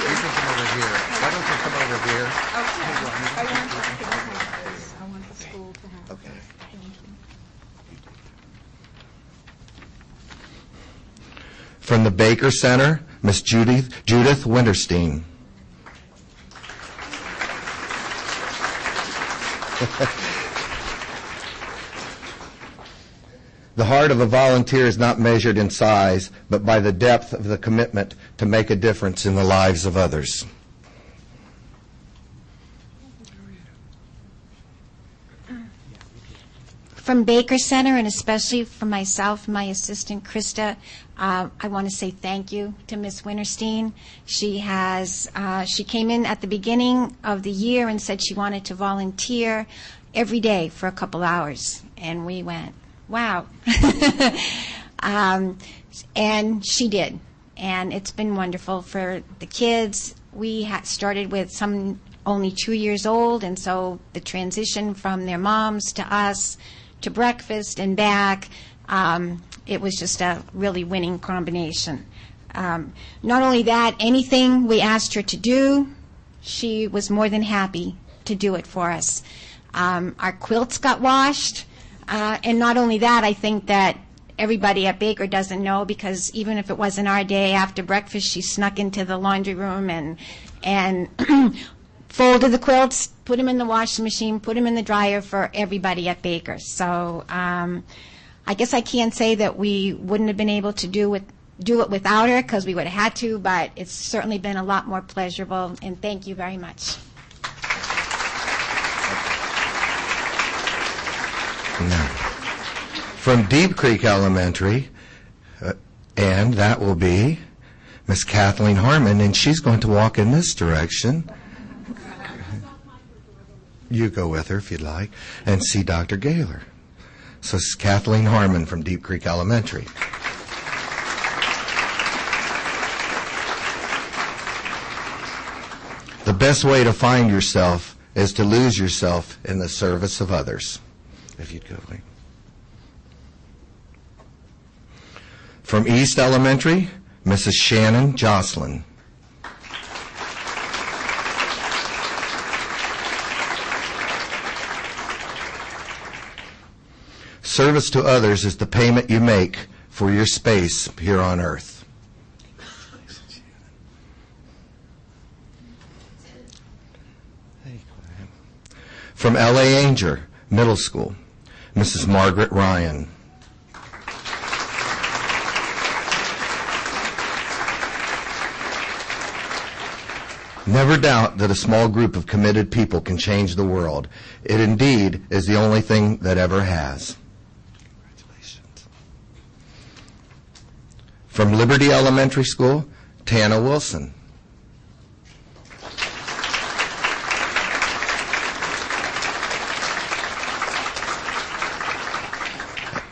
You can come over here. Why don't you come over here? Okay. I want the school to have Okay. Thank you. From the Baker Center, Miss Judith Winterstein. The heart of a volunteer is not measured in size, but by the depth of the commitment to make a difference in the lives of others. From Baker Center, and especially from myself and my assistant, Krista, I want to say thank you to Ms. Winterstein. She came in at the beginning of the year and said she wanted to volunteer every day for a couple hours. And we went, wow. And she did. And it's been wonderful for the kids. We started with some only 2 years old, and so the transition from their moms to us to breakfast and back, it was just a really winning combination. Not only that, anything we asked her to do, she was more than happy to do it for us. Our quilts got washed, and not only that, I think that everybody at Baker doesn't know, because even if it wasn't our day, after breakfast she snuck into the laundry room and folded the quilts, put them in the washing machine, put them in the dryer for everybody at Baker. So I guess I can't say that we wouldn't have been able to do it without her, because we would have had to, but it's certainly been a lot more pleasurable, and thank you very much. From Deep Creek Elementary, and that will be Miss Kathleen Harmon, and she's going to walk in this direction. You go with her if you'd like, and see Dr. Gaylor. So it's Kathleen Harmon from Deep Creek Elementary. The best way to find yourself is to lose yourself in the service of others. If you'd go, Lee. From East Elementary, Mrs. Shannon Jocelyn. Service to others is the payment you make for your space here on earth. From L.A. Anger Middle School, Mrs. Margaret Ryan. Never doubt that a small group of committed people can change the world. It indeed is the only thing that ever has. Congratulations. From Liberty Elementary School, Tana Wilson.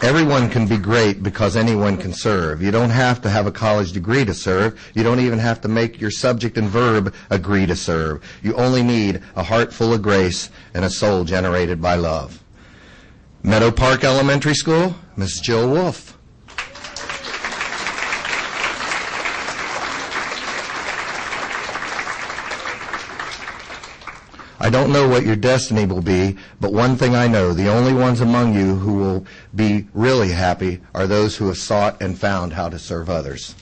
Everyone can be great because anyone can serve. You don't have to have a college degree to serve. You don't even have to make your subject and verb agree to serve. You only need a heart full of grace and a soul generated by love. Meadow Park Elementary School, Miss Jill Wolf. I don't know what your destiny will be, but one thing I know, the only ones among you who will be really happy are those who have sought and found how to serve others.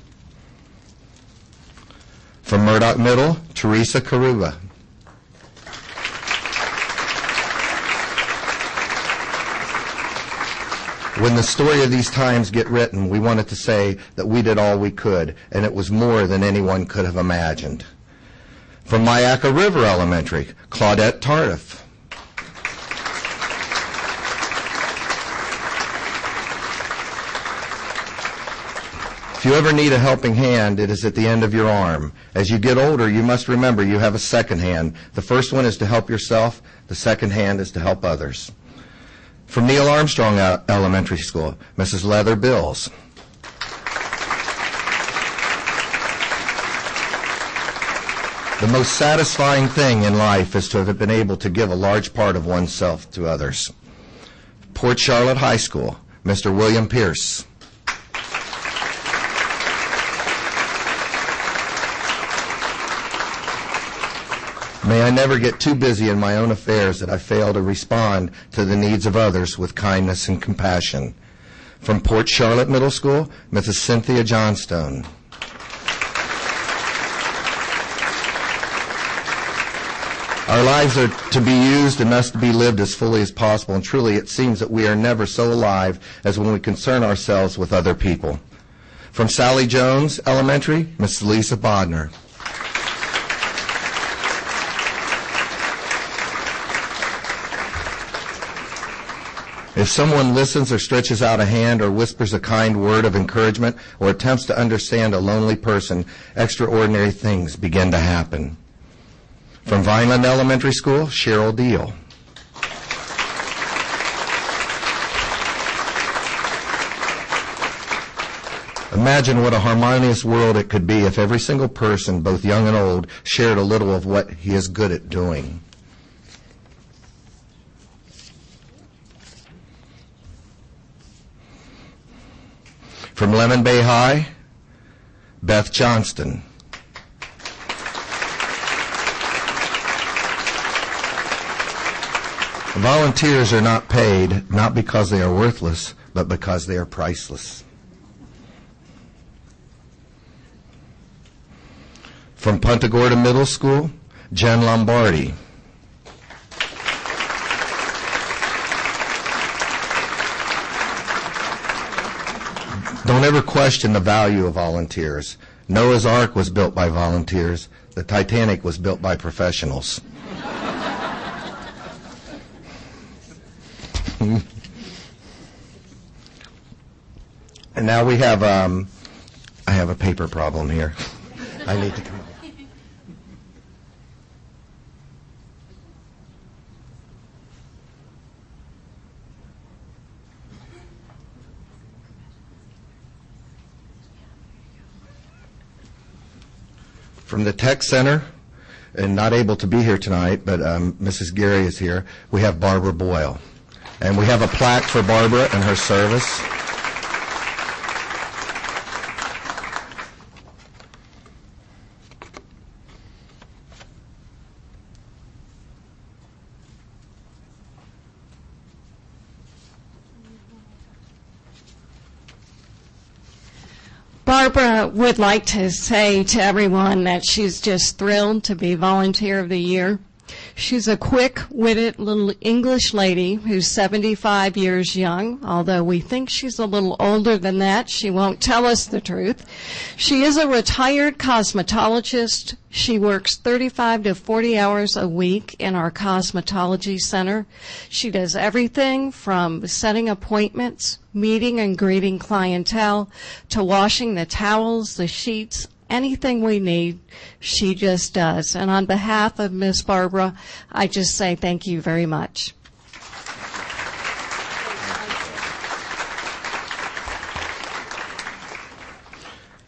From Murdoch Middle, Teresa Karuba. When the story of these times get written, we wanted to say that we did all we could, and it was more than anyone could have imagined. From Myakka River Elementary, Claudette Tardif. If you ever need a helping hand, it is at the end of your arm. As you get older, you must remember you have a second hand. The first one is to help yourself. The second hand is to help others. From Neil Armstrong Elementary School, Mrs. Leather Bills. The most satisfying thing in life is to have been able to give a large part of oneself to others. Port Charlotte High School, Mr. William Pierce. May I never get too busy in my own affairs that I fail to respond to the needs of others with kindness and compassion. From Port Charlotte Middle School, Mrs. Cynthia Johnstone. Our lives are to be used and must be lived as fully as possible, and truly it seems that we are never so alive as when we concern ourselves with other people. From Sally Jones Elementary, Mrs. Lisa Bodner. If someone listens or stretches out a hand or whispers a kind word of encouragement or attempts to understand a lonely person, extraordinary things begin to happen. From Vineland Elementary School, Cheryl Deal. Imagine what a harmonious world it could be if every single person, both young and old, shared a little of what he is good at doing. From Lemon Bay High, Beth Johnston. Volunteers are not paid, not because they are worthless, but because they are priceless. From Punta Gorda Middle School, Jen Lombardi. Don't ever question the value of volunteers. Noah's Ark was built by volunteers. The Titanic was built by professionals. And now we have, I have a paper problem here. I need to come up. From the Tech Center, and not able to be here tonight, but Mrs. Gary is here, we have Barbara Boyle. And we have a plaque for Barbara and her service. Barbara would like to say to everyone that she's just thrilled to be Volunteer of the Year. She's a quick-witted little English lady who's 75 years young. Although we think she's a little older than that, she won't tell us the truth. She is a retired cosmetologist. She works 35 to 40 hours a week in our cosmetology center. She does everything from setting appointments, meeting and greeting clientele, to washing the towels, the sheets, anything we need, she just does. And on behalf of Miss Barbara, I just say thank you very much.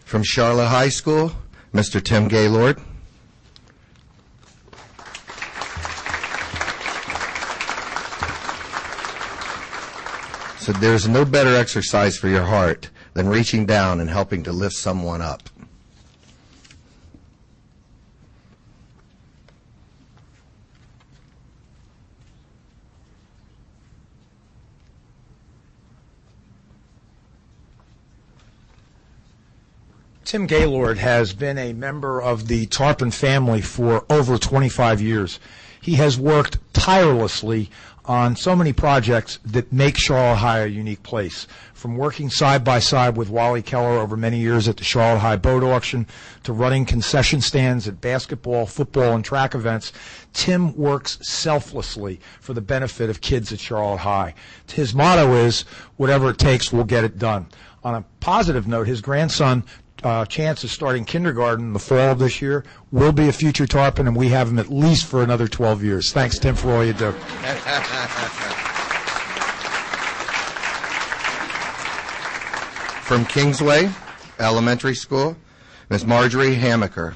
From Charlotte High School, Mr. Tim Gaylord. So there's no better exercise for your heart than reaching down and helping to lift someone up. Tim Gaylord has been a member of the Tarpon family for over 25 years. He has worked tirelessly on so many projects that make Charlotte High a unique place. From working side by side with Wally Keller over many years at the Charlotte High boat auction to running concession stands at basketball, football, and track events, Tim works selflessly for the benefit of kids at Charlotte High. His motto is, whatever it takes, we'll get it done. On a positive note, his grandson, Chance, is starting kindergarten in the fall of this year, will be a future Tarpon, and we have him at least for another 12 years. Thanks, Tim, for all you do. From Kingsway Elementary School, Ms. Marjorie Hamaker.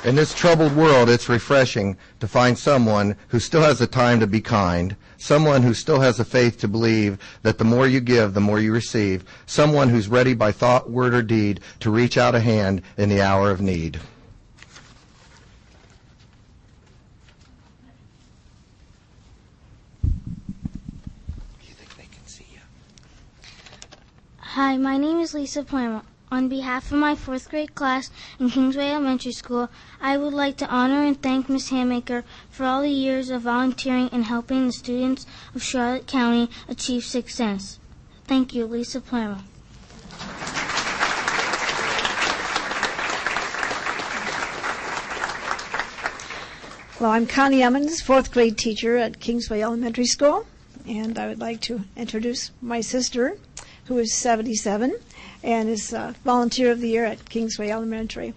In this troubled world, it's refreshing to find someone who still has the time to be kind, someone who still has the faith to believe that the more you give, the more you receive, someone who's ready by thought, word, or deed to reach out a hand in the hour of need. Hi, my name is Lisa Poema. On behalf of my 4th grade class in Kingsway Elementary School, I would like to honor and thank Ms. Hamaker for all the years of volunteering and helping the students of Charlotte County achieve success. Thank you, Lisa Poema. Well, I'm Connie Emmons, 4th grade teacher at Kingsway Elementary School, and I would like to introduce my sister, who is 77 and is Volunteer of the Year at Kingsway Elementary.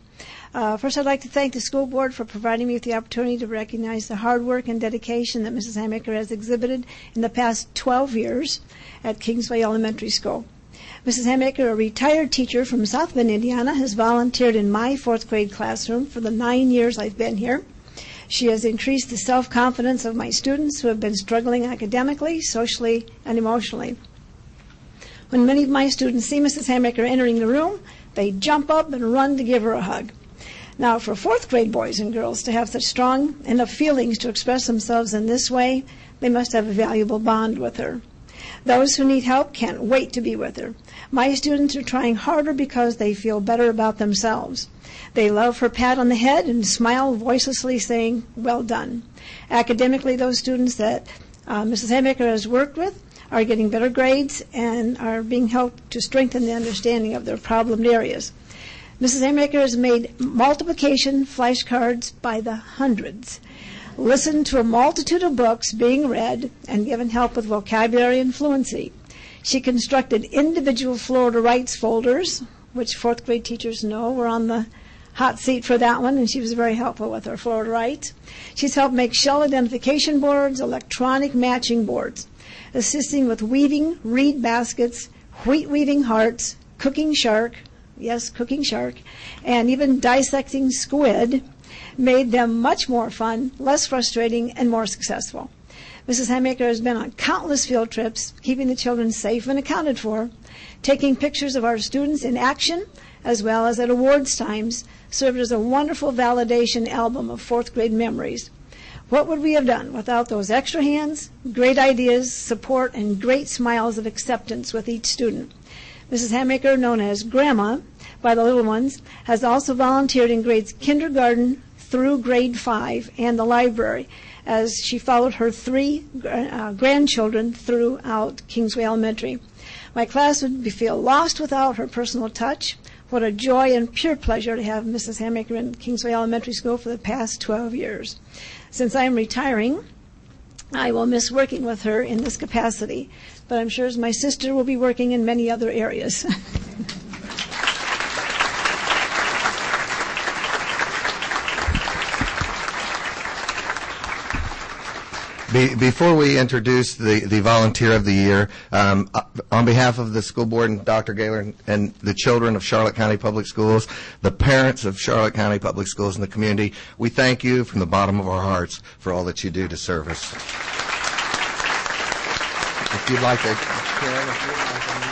First, I'd like to thank the school board for providing me with the opportunity to recognize the hard work and dedication that Mrs. Hamaker has exhibited in the past 12 years at Kingsway Elementary School. Mrs. Hamaker, a retired teacher from South Bend, Indiana, has volunteered in my fourth grade classroom for the 9 years I've been here. She has increased the self-confidence of my students who have been struggling academically, socially, and emotionally. When many of my students see Mrs. Hamaker entering the room, they jump up and run to give her a hug. Now, for fourth grade boys and girls to have such strong enough feelings to express themselves in this way, they must have a valuable bond with her. Those who need help can't wait to be with her. My students are trying harder because they feel better about themselves. They love her pat on the head and smile voicelessly saying, "Well done." Academically, those students that Mrs. Hamaker has worked with are getting better grades and are being helped to strengthen the understanding of their problemed areas. Mrs. Hamaker has made multiplication flashcards by the hundreds, listened to a multitude of books being read, and given help with vocabulary and fluency. She constructed individual Florida Rights folders, which fourth grade teachers know were on the hot seat for that one, and she was very helpful with her Florida Rights. She's helped make shell identification boards, electronic matching boards, assisting with weaving reed baskets, wheat weaving hearts, cooking shark, yes, cooking shark, and even dissecting squid, made them much more fun, less frustrating, and more successful. Mrs. Hamaker has been on countless field trips, keeping the children safe and accounted for, taking pictures of our students in action, as well as at awards times, served as a wonderful validation album of fourth grade memories. What would we have done without those extra hands, great ideas, support, and great smiles of acceptance with each student? Mrs. Hamaker, known as Grandma by the little ones, has also volunteered in grades kindergarten through grade 5 and the library, as she followed her 3 grandchildren throughout Kingsway Elementary. My class would feel lost without her personal touch. What a joy and pure pleasure to have Mrs. Hamaker in Kingsway Elementary School for the past 12 years. Since I am retiring, I will miss working with her in this capacity, but I'm sure my sister will be working in many other areas. Before we introduce the Volunteer of the Year, on behalf of the school board and Dr. Gaylor and the children of Charlotte County Public Schools, the parents of Charlotte County Public Schools and the community, we thank you from the bottom of our hearts for all that you do to serve us. If you'd like to, Karen, if you'd like to.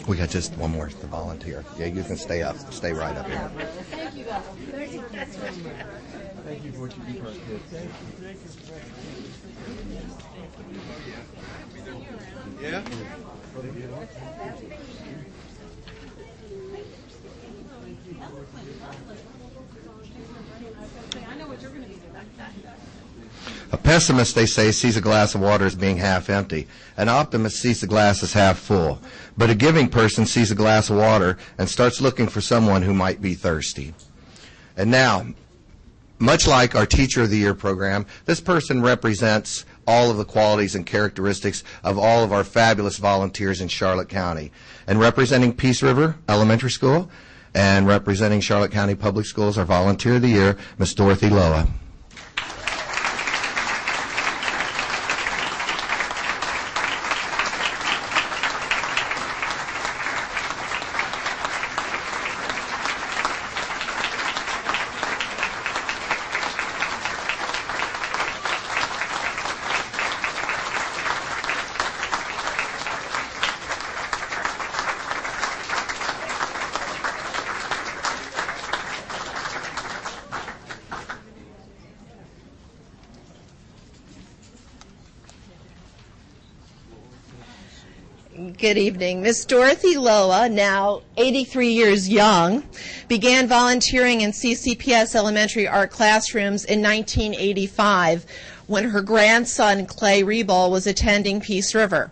We got just one more to volunteer. Yeah, you can stay up. Stay right up here. Thank you. Thank you for what you do for our kids. Yeah? A pessimist, they say, sees a glass of water as being half empty. An optimist sees the glass as half full. But a giving person sees a glass of water and starts looking for someone who might be thirsty. And now, much like our Teacher of the Year program, this person represents all of the qualities and characteristics of all of our fabulous volunteers in Charlotte County. And representing Peace River Elementary School and representing Charlotte County Public Schools, our Volunteer of the Year, Ms. Dorothy Loa. Good evening. Miss Dorothy Loa, now 83 years young, began volunteering in CCPS elementary art classrooms in 1985 when her grandson, Clay Reball, was attending Peace River.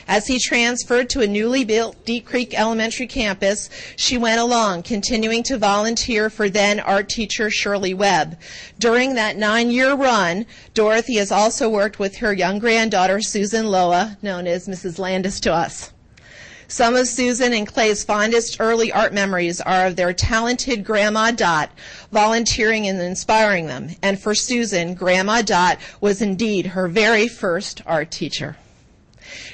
As he transferred to a newly built Deep Creek Elementary campus, she went along, continuing to volunteer for then art teacher Shirley Webb. During that 9-year run, Dorothy has also worked with her young granddaughter, Susan Loa, known as Mrs. Landis to us. Some of Susan and Clay's fondest early art memories are of their talented Grandma Dot volunteering and inspiring them. And for Susan, Grandma Dot was indeed her very first art teacher.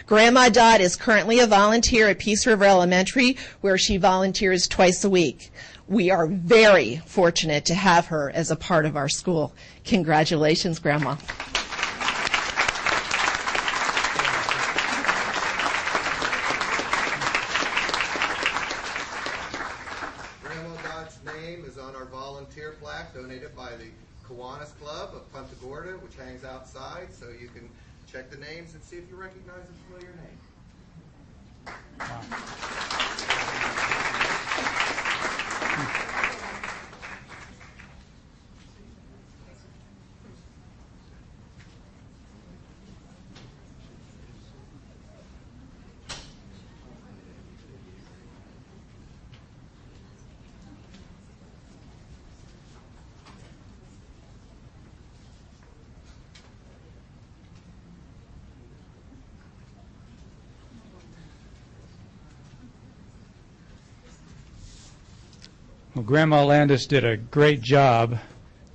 Grandma Dot is currently a volunteer at Peace River Elementary, where she volunteers twice a week. We are very fortunate to have her as a part of our school. Congratulations, Grandma. Volunteer plaque donated by the Kiwanis Club of Punta Gorda, which hangs outside, so you can check the names and see if you recognize a familiar name. Well, Grandma Landis did a great job,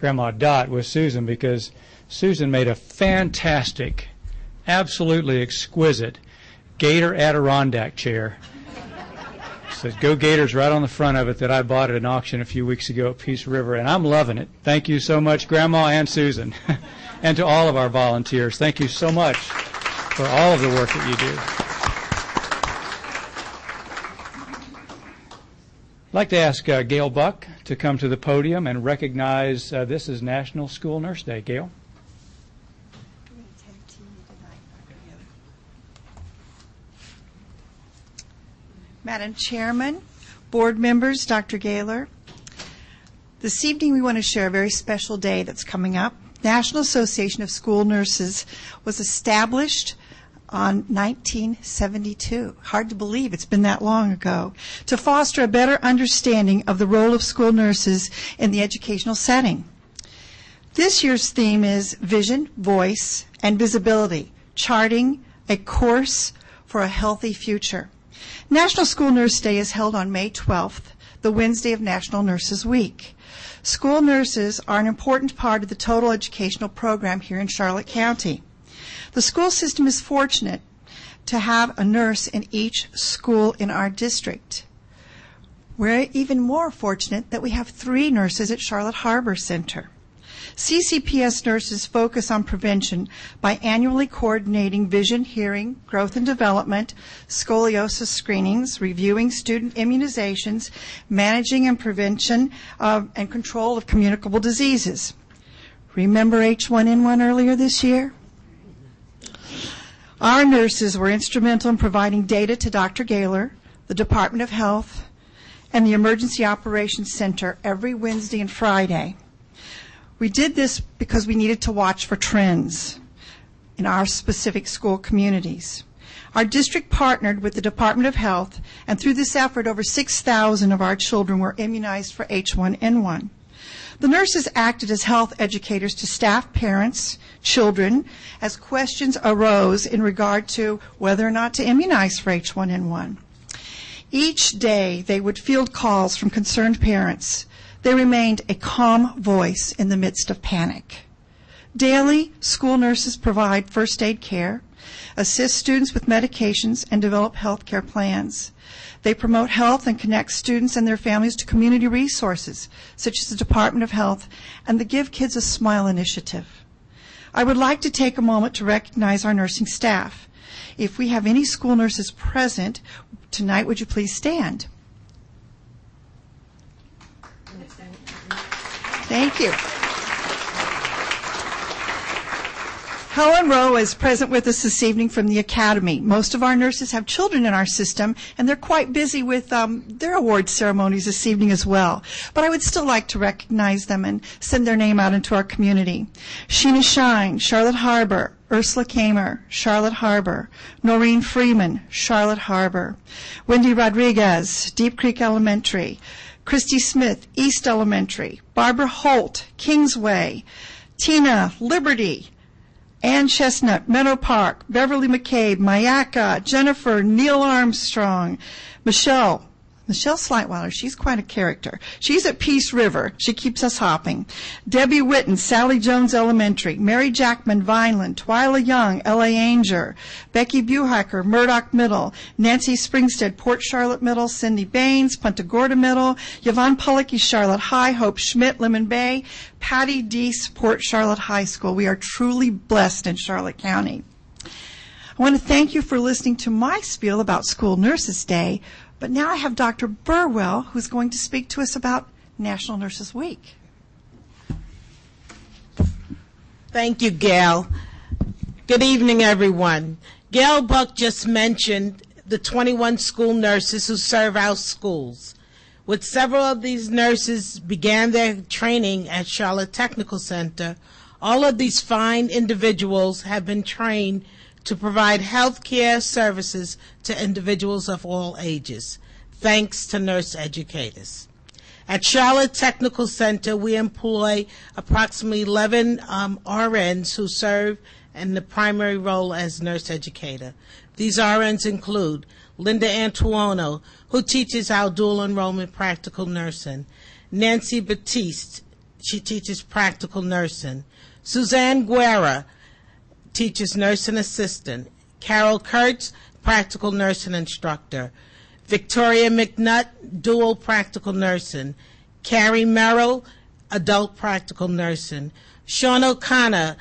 Grandma Dot, with Susan, because Susan made a fantastic, absolutely exquisite Gator Adirondack chair. It says Go Gators right on the front of it, that I bought at an auction a few weeks ago at Peace River, and I'm loving it. Thank you so much, Grandma and Susan. And to all of our volunteers, thank you so much for all of the work that you do. I'd like to ask Gail Buck to come to the podium and recognize this is National School Nurse Day. Gail. Madam Chairman, board members, Dr. Gaylor, this evening we want to share a very special day that's coming up. National Association of School Nurses was established on 1972. Hard to believe it's been that long ago. To foster a better understanding of the role of school nurses in the educational setting. This year's theme is Vision, Voice, and Visibility, charting a course for a healthy future. National School Nurse Day is held on May 12th, the Wednesday of National Nurses Week. School nurses are an important part of the total educational program here in Charlotte County. The school system is fortunate to have a nurse in each school in our district. We're even more fortunate that we have 3 nurses at Charlotte Harbor Center. CCPS nurses focus on prevention by annually coordinating vision, hearing, growth and development, scoliosis screenings, reviewing student immunizations, managing and prevention and control of communicable diseases. Remember H1N1 earlier this year? Our nurses were instrumental in providing data to Dr. Gaylor, the Department of Health, and the Emergency Operations Center every Wednesday and Friday. We did this because we needed to watch for trends in our specific school communities. Our district partnered with the Department of Health, and through this effort, over 6,000 of our children were immunized for H1N1. The nurses acted as health educators to staff, parents, children, as questions arose in regard to whether or not to immunize for H1N1. Each day, they would field calls from concerned parents. They remained a calm voice in the midst of panic. Daily, school nurses provide first aid care, assist students with medications, and develop health care plans. They promote health and connect students and their families to community resources, such as the Department of Health and the Give Kids a Smile initiative. I would like to take a moment to recognize our nursing staff. If we have any school nurses present tonight, would you please stand? Thank you. Helen Rowe is present with us this evening from the Academy. Most of our nurses have children in our system, and they're quite busy with their award ceremonies this evening as well. But I would still like to recognize them and send their name out into our community. Sheena Shine, Charlotte Harbor. Ursula Kamer, Charlotte Harbor. Noreen Freeman, Charlotte Harbor. Wendy Rodriguez, Deep Creek Elementary. Christy Smith, East Elementary. Barbara Holt, Kingsway. Tina Liberty, Ann Chestnut, Meadow Park. Beverly McCabe, Mayaka. Jennifer, Neil Armstrong. Michelle Slightweiler, she's quite a character. She's at Peace River. She keeps us hopping. Debbie Witten, Sally Jones Elementary. Mary Jackman, Vineland. Twyla Young, L.A. Anger. Becky Buhacker, Murdoch Middle. Nancy Springstead, Port Charlotte Middle. Cindy Baines, Punta Gorda Middle. Yvonne Pollocky, Charlotte High. Hope Schmidt, Lemon Bay. Patty Deese, Port Charlotte High School. We are truly blessed in Charlotte County. I want to thank you for listening to my spiel about School Nurses Day. But now I have Dr. Burwell, who's going to speak to us about National Nurses Week. Thank you, Gail. Good evening, everyone. Gail Buck just mentioned the 21 school nurses who serve our schools. With several of these nurses began their training at Charlotte Technical Center, all of these fine individuals have been trained to provide health care services to individuals of all ages, thanks to nurse educators. At Charlotte Technical Center, we employ approximately 11 RNs who serve in the primary role as nurse educator. These RNs include Linda Antuono, who teaches our dual enrollment practical nursing. Nancy Batiste, she teaches practical nursing. Suzanne Guerra teaches nursing assistant. Carol Kurtz, practical nursing instructor. Victoria McNutt, dual practical nursing. Carrie Merrill, adult practical nursing. Sean O'Connor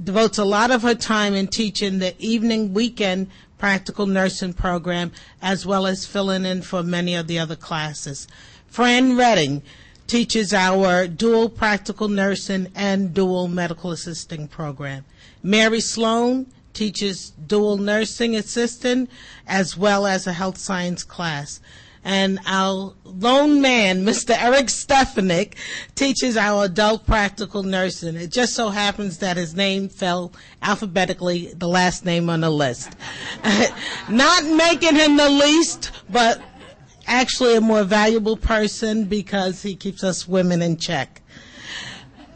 devotes a lot of her time in teaching the evening weekend practical nursing program, as well as filling in for many of the other classes. Fran Redding teaches our dual practical nursing and dual medical assisting program. Mary Sloan teaches dual nursing assistant as well as a health science class. And our lone man, Mr. Eric Stefanik, teaches our adult practical nursing. It just so happens that his name fell alphabetically, the last name on the list. Not making him the least, but actually a more valuable person because he keeps us women in check.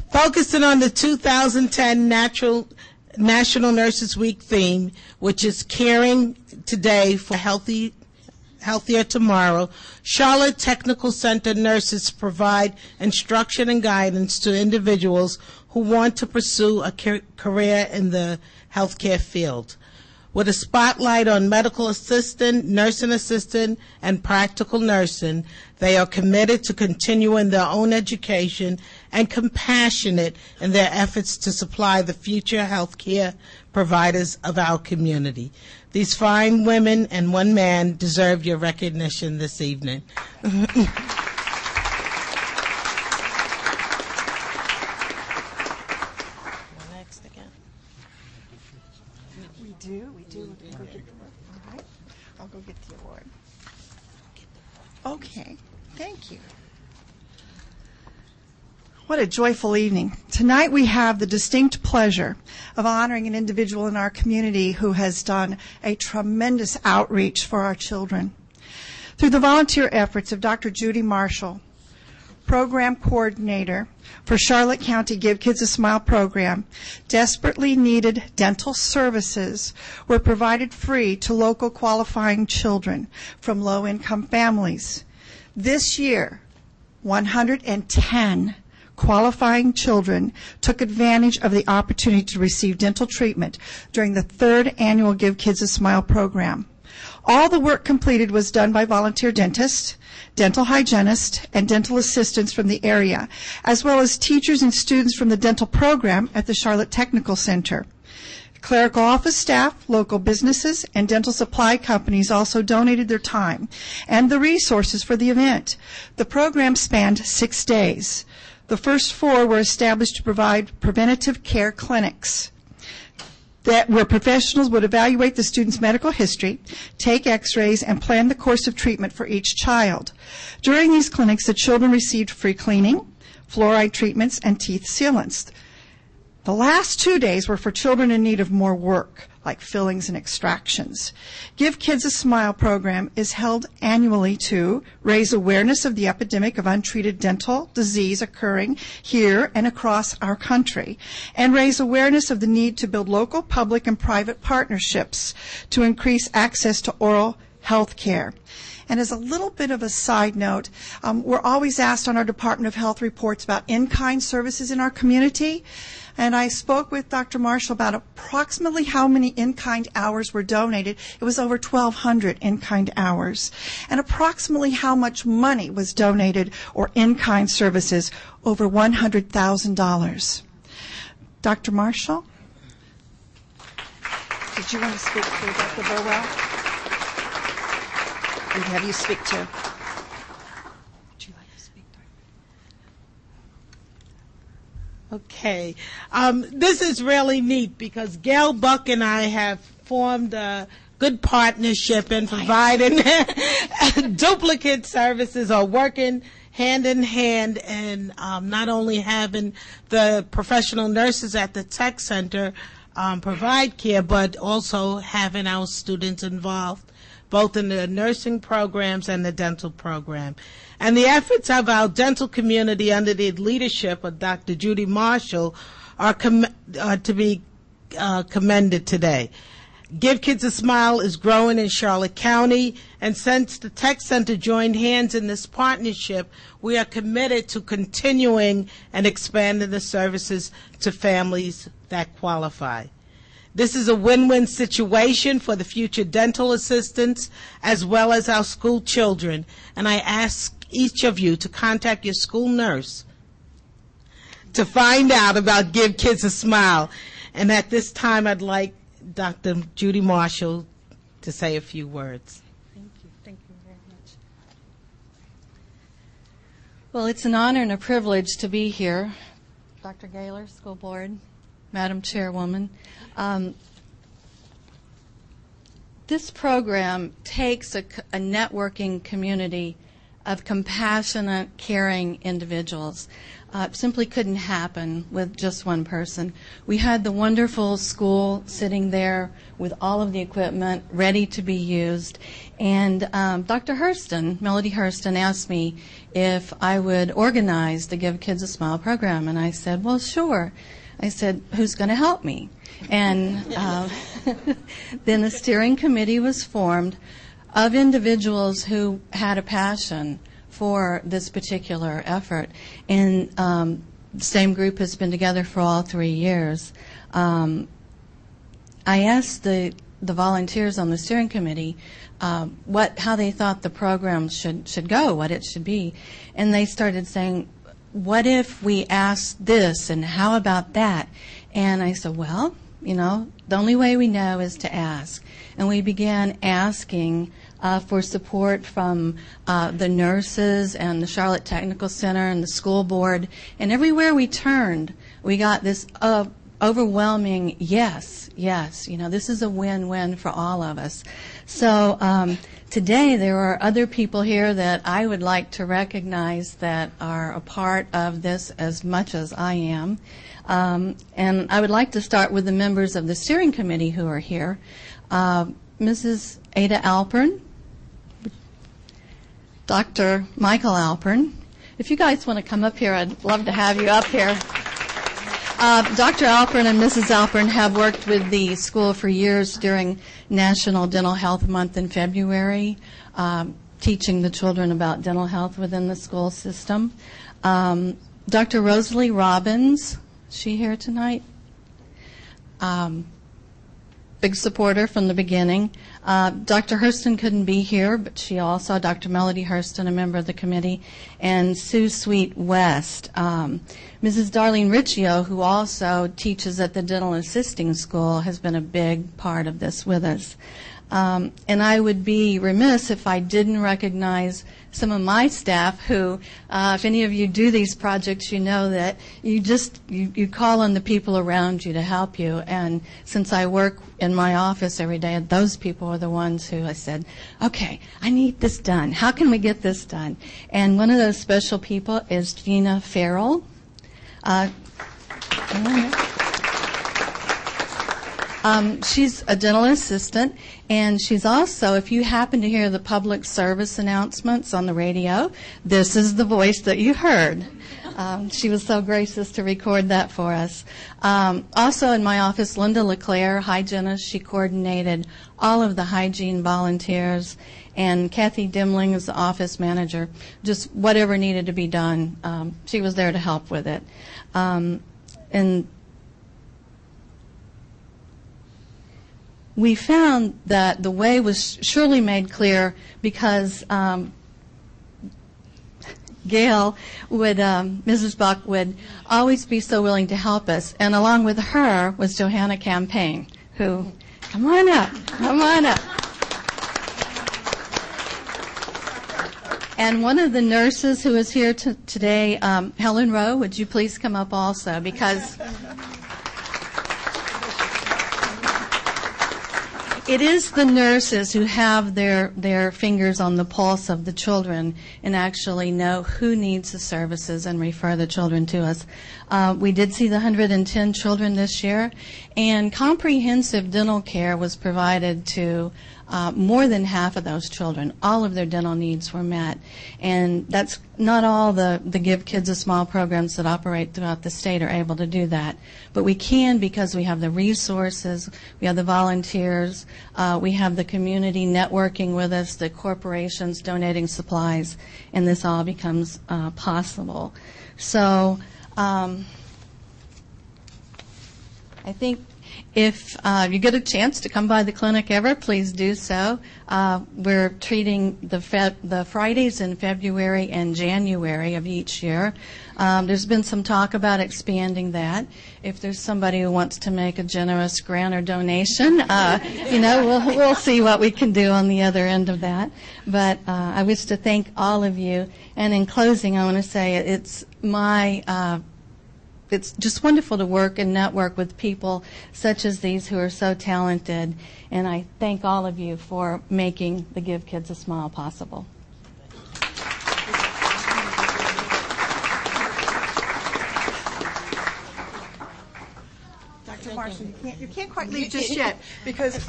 Focusing on the 2010 National Nurses Week theme, which is caring today for healthier tomorrow, Charlotte Technical Center nurses provide instruction and guidance to individuals who want to pursue a career in the healthcare field. With a spotlight on medical assistant, nursing assistant, and practical nursing, they are committed to continuing their own education and compassionate in their efforts to supply the future healthcare providers of our community. These fine women and one man deserve your recognition this evening. We do. Go get the award. All right. I'll go get the award. Okay. Thank you. What a joyful evening. Tonight we have the distinct pleasure of honoring an individual in our community who has done a tremendous outreach for our children. Through the volunteer efforts of Dr. Judy Marshall, program coordinator for Charlotte County Give Kids a Smile program, desperately needed dental services were provided free to local qualifying children from low-income families. This year, 110 qualifying children took advantage of the opportunity to receive dental treatment during the third annual Give Kids a Smile program. All the work completed was done by volunteer dentists, dental hygienists, and dental assistants from the area, as well as teachers and students from the dental program at the Charlotte Technical Center. Clerical office staff, local businesses, and dental supply companies also donated their time and the resources for the event. The program spanned 6 days. The first 4 were established to provide preventative care clinics. where professionals would evaluate the student's medical history, take x-rays, and plan the course of treatment for each child. During these clinics, the children received free cleaning, fluoride treatments, and teeth sealants. The last 2 days were for children in need of more work, like fillings and extractions. Give Kids a Smile program is held annually to raise awareness of the epidemic of untreated dental disease occurring here and across our country, and raise awareness of the need to build local public and private partnerships to increase access to oral health care. And as a little bit of a side note, we're always asked on our Department of Health reports about in-kind services in our community. And I spoke with Dr. Marshall about approximately how many in-kind hours were donated. It was over 1,200 in-kind hours. And approximately how much money was donated or in-kind services, over $100,000. Dr. Marshall? Did you want to speak to Dr. Burwell? Or have you speak to? Would you like to speak to? Okay. This is really neat because Gail Buck and I have formed a good partnership in providing duplicate services, or working hand in hand, and not only having the professional nurses at the tech center provide care, but also having our students involved both in the nursing programs and the dental program. And the efforts of our dental community under the leadership of Dr. Judy Marshall are to be commended today. Give Kids a Smile is growing in Charlotte County, and since the Tech Center joined hands in this partnership, we are committed to continuing and expanding the services to families that qualify. This is a win-win situation for the future dental assistants as well as our school children, and I ask each of you to contact your school nurse to find out about Give Kids a Smile. And at this time, I'd like Dr. Judy Marshall to say a few words. Thank you. Thank you very much. Well, it's an honor and a privilege to be here. Dr. Gaylor, School Board, Madam Chairwoman. This program takes a networking community of compassionate, caring individuals. Simply couldn't happen with just one person. We had the wonderful school sitting there with all of the equipment ready to be used. And Dr. Hurston, Melody Hurston, asked me if I would organize the Give Kids a Smile program. And I said, well, sure. I said, who's going to help me? And then the steering committee was formed of individuals who had a passion for this particular effort. And the same group has been together for all 3 years. I asked the volunteers on the steering committee how they thought the program should go, what it should be. And they started saying, what if we asked this and how about that? And I said, well, the only way we know is to ask. And we began asking for support from the nurses and the Charlotte Technical Center and the school board. And everywhere we turned, we got this overwhelming yes. This is a win-win for all of us. So today there are other people here that I would like to recognize that are a part of this as much as I am. And I would like to start with the members of the steering committee who are here. Mrs. Ada Alpern, Dr. Michael Alpern. If you guys want to come up here, I'd love to have you up here. Dr. Alpern and Mrs. Alpern have worked with the school for years during National Dental Health Month in February, teaching the children about dental health within the school system. Dr. Rosalie Robbins, is she here tonight? Big supporter from the beginning. Dr. Hurston couldn't be here, but she also, Dr. Melody Hurston, a member of the committee, and Sue Sweet West. Mrs. Darlene Riccio, who also teaches at the Dental Assisting School, has been a big part of this with us. And I would be remiss if I didn't recognize some of my staff who, if any of you do these projects, you know that you call on the people around you to help you. And since I work in my office every day, those people are the ones who I said, okay, I need this done. How can we get this done? And one of those special people is Gina Farrell. She's a dental assistant, and she's also, if you happen to hear the public service announcements on the radio, this is the voice that you heard. She was so gracious to record that for us. Also in my office, Linda LeClaire, hygienist, she coordinated all of the hygiene volunteers, and Kathy Dimling is the office manager. Just whatever needed to be done, she was there to help with it. And we found that the way was surely made clear because Gail would, Mrs. Buck would always be so willing to help us. And along with her was Johanna Campaign, who, come on up. And one of the nurses who is here today, Helen Rowe, would you please come up also? Because it is the nurses who have their fingers on the pulse of the children and actually know who needs the services and refer the children to us. We did see the 110 children this year, and comprehensive dental care was provided to more than half of those children. All of their dental needs were met. And that's not all the Give Kids a Smile programs that operate throughout the state are able to do that. But we can because we have the resources, we have the volunteers, we have the community networking with us, the corporations donating supplies, and this all becomes possible. So I think if you get a chance to come by the clinic ever, please do so. We're treating the Fridays in February and January of each year. There's been some talk about expanding that. If there's somebody who wants to make a generous grant or donation, we'll see what we can do on the other end of that. But I wish to thank all of you. And in closing, I want to say it's just wonderful to work and network with people such as these who are so talented. And I thank all of you for making the Give Kids a Smile possible. Dr. Marshall, you can't quite leave just yet because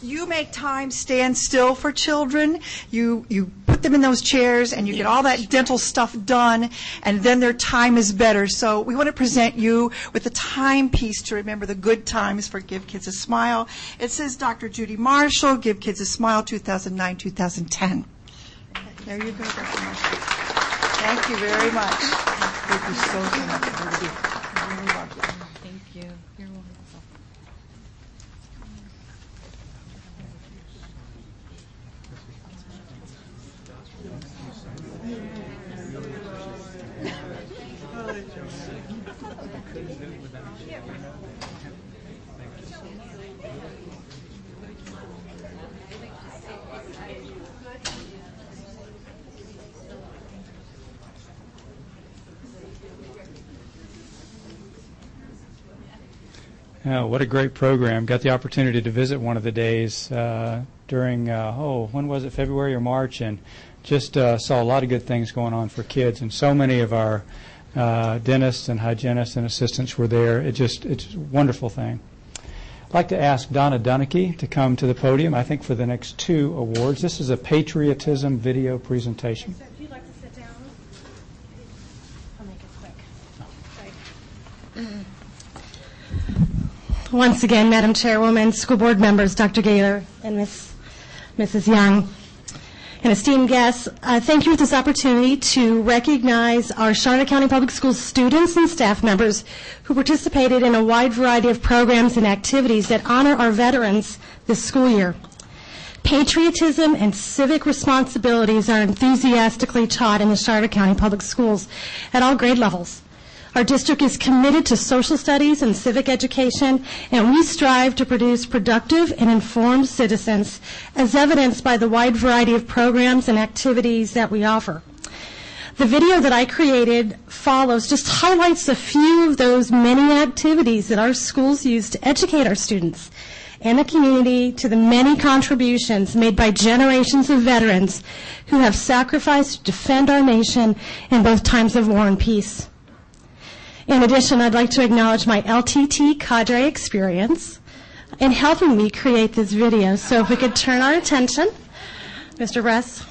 you make time stand still for children. You put them in those chairs and you get all that dental stuff done, and then their time is better. So we want to present you with a timepiece to remember the good times for Give Kids a Smile. It says Dr. Judy Marshall, Give Kids a Smile, 2009-2010. There you go, Dr. Marshall. Thank you very much. Thank you so much. Thank you. You're welcome. What a great program. Got the opportunity to visit one of the days during, when was it, February or March, and just saw a lot of good things going on for kids. And so many of our dentists and hygienists and assistants were there. It's a wonderful thing. I'd like to ask Donna Dunneke to come to the podium, I think, for the next 2 awards. This is a patriotism video presentation. If you'd like to sit down, I'll make it quick. Once again, Madam Chairwoman, school board members, Dr. Gaylor, and Mrs. Young, and esteemed guests, thank you for this opportunity to recognize our Charlotte County Public Schools students and staff members who participated in a wide variety of programs and activities that honor our veterans this school year. Patriotism and civic responsibilities are enthusiastically taught in the Charlotte County Public Schools at all grade levels. Our district is committed to social studies and civic education, and we strive to produce productive and informed citizens, as evidenced by the wide variety of programs and activities that we offer. The video that I created follows just highlights a few of those many activities that our schools use to educate our students and the community, to the many contributions made by generations of veterans who have sacrificed to defend our nation in both times of war and peace. In addition, I'd like to acknowledge my LTT cadre experience in helping me create this video. So if we could turn our attention, Mr. Russ.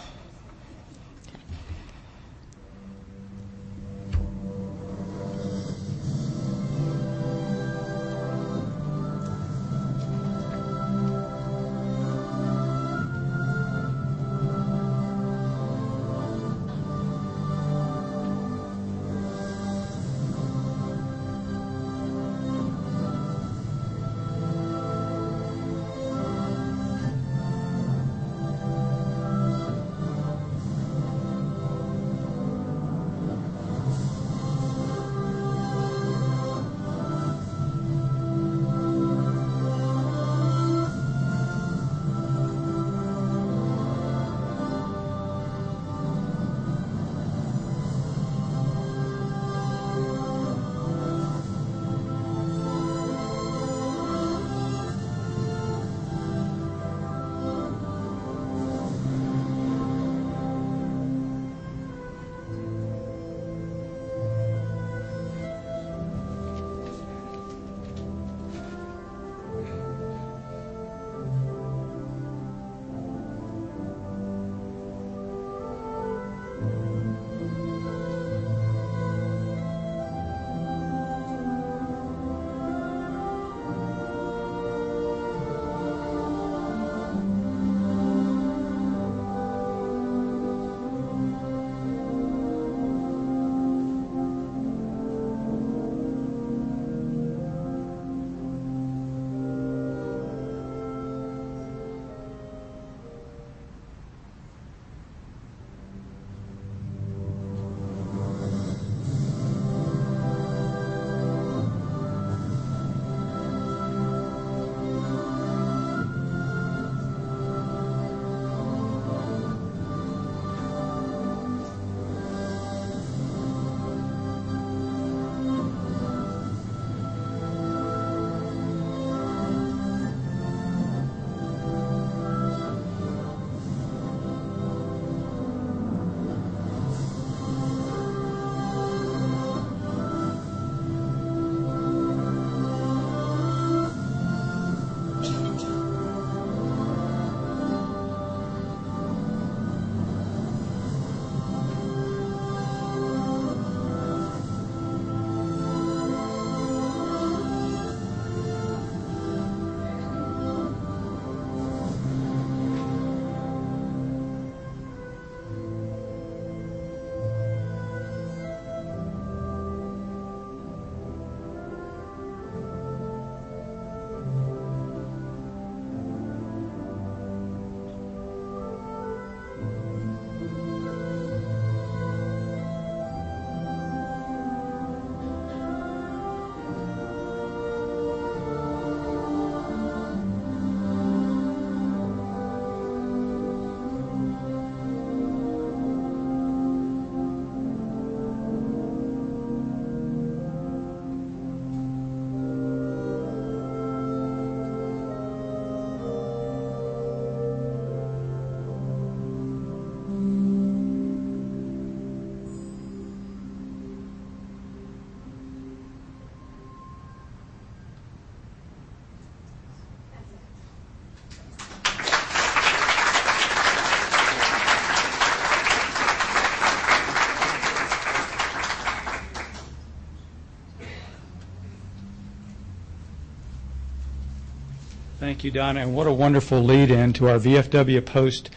Thank you, Donna, and what a wonderful lead-in to our VFW Post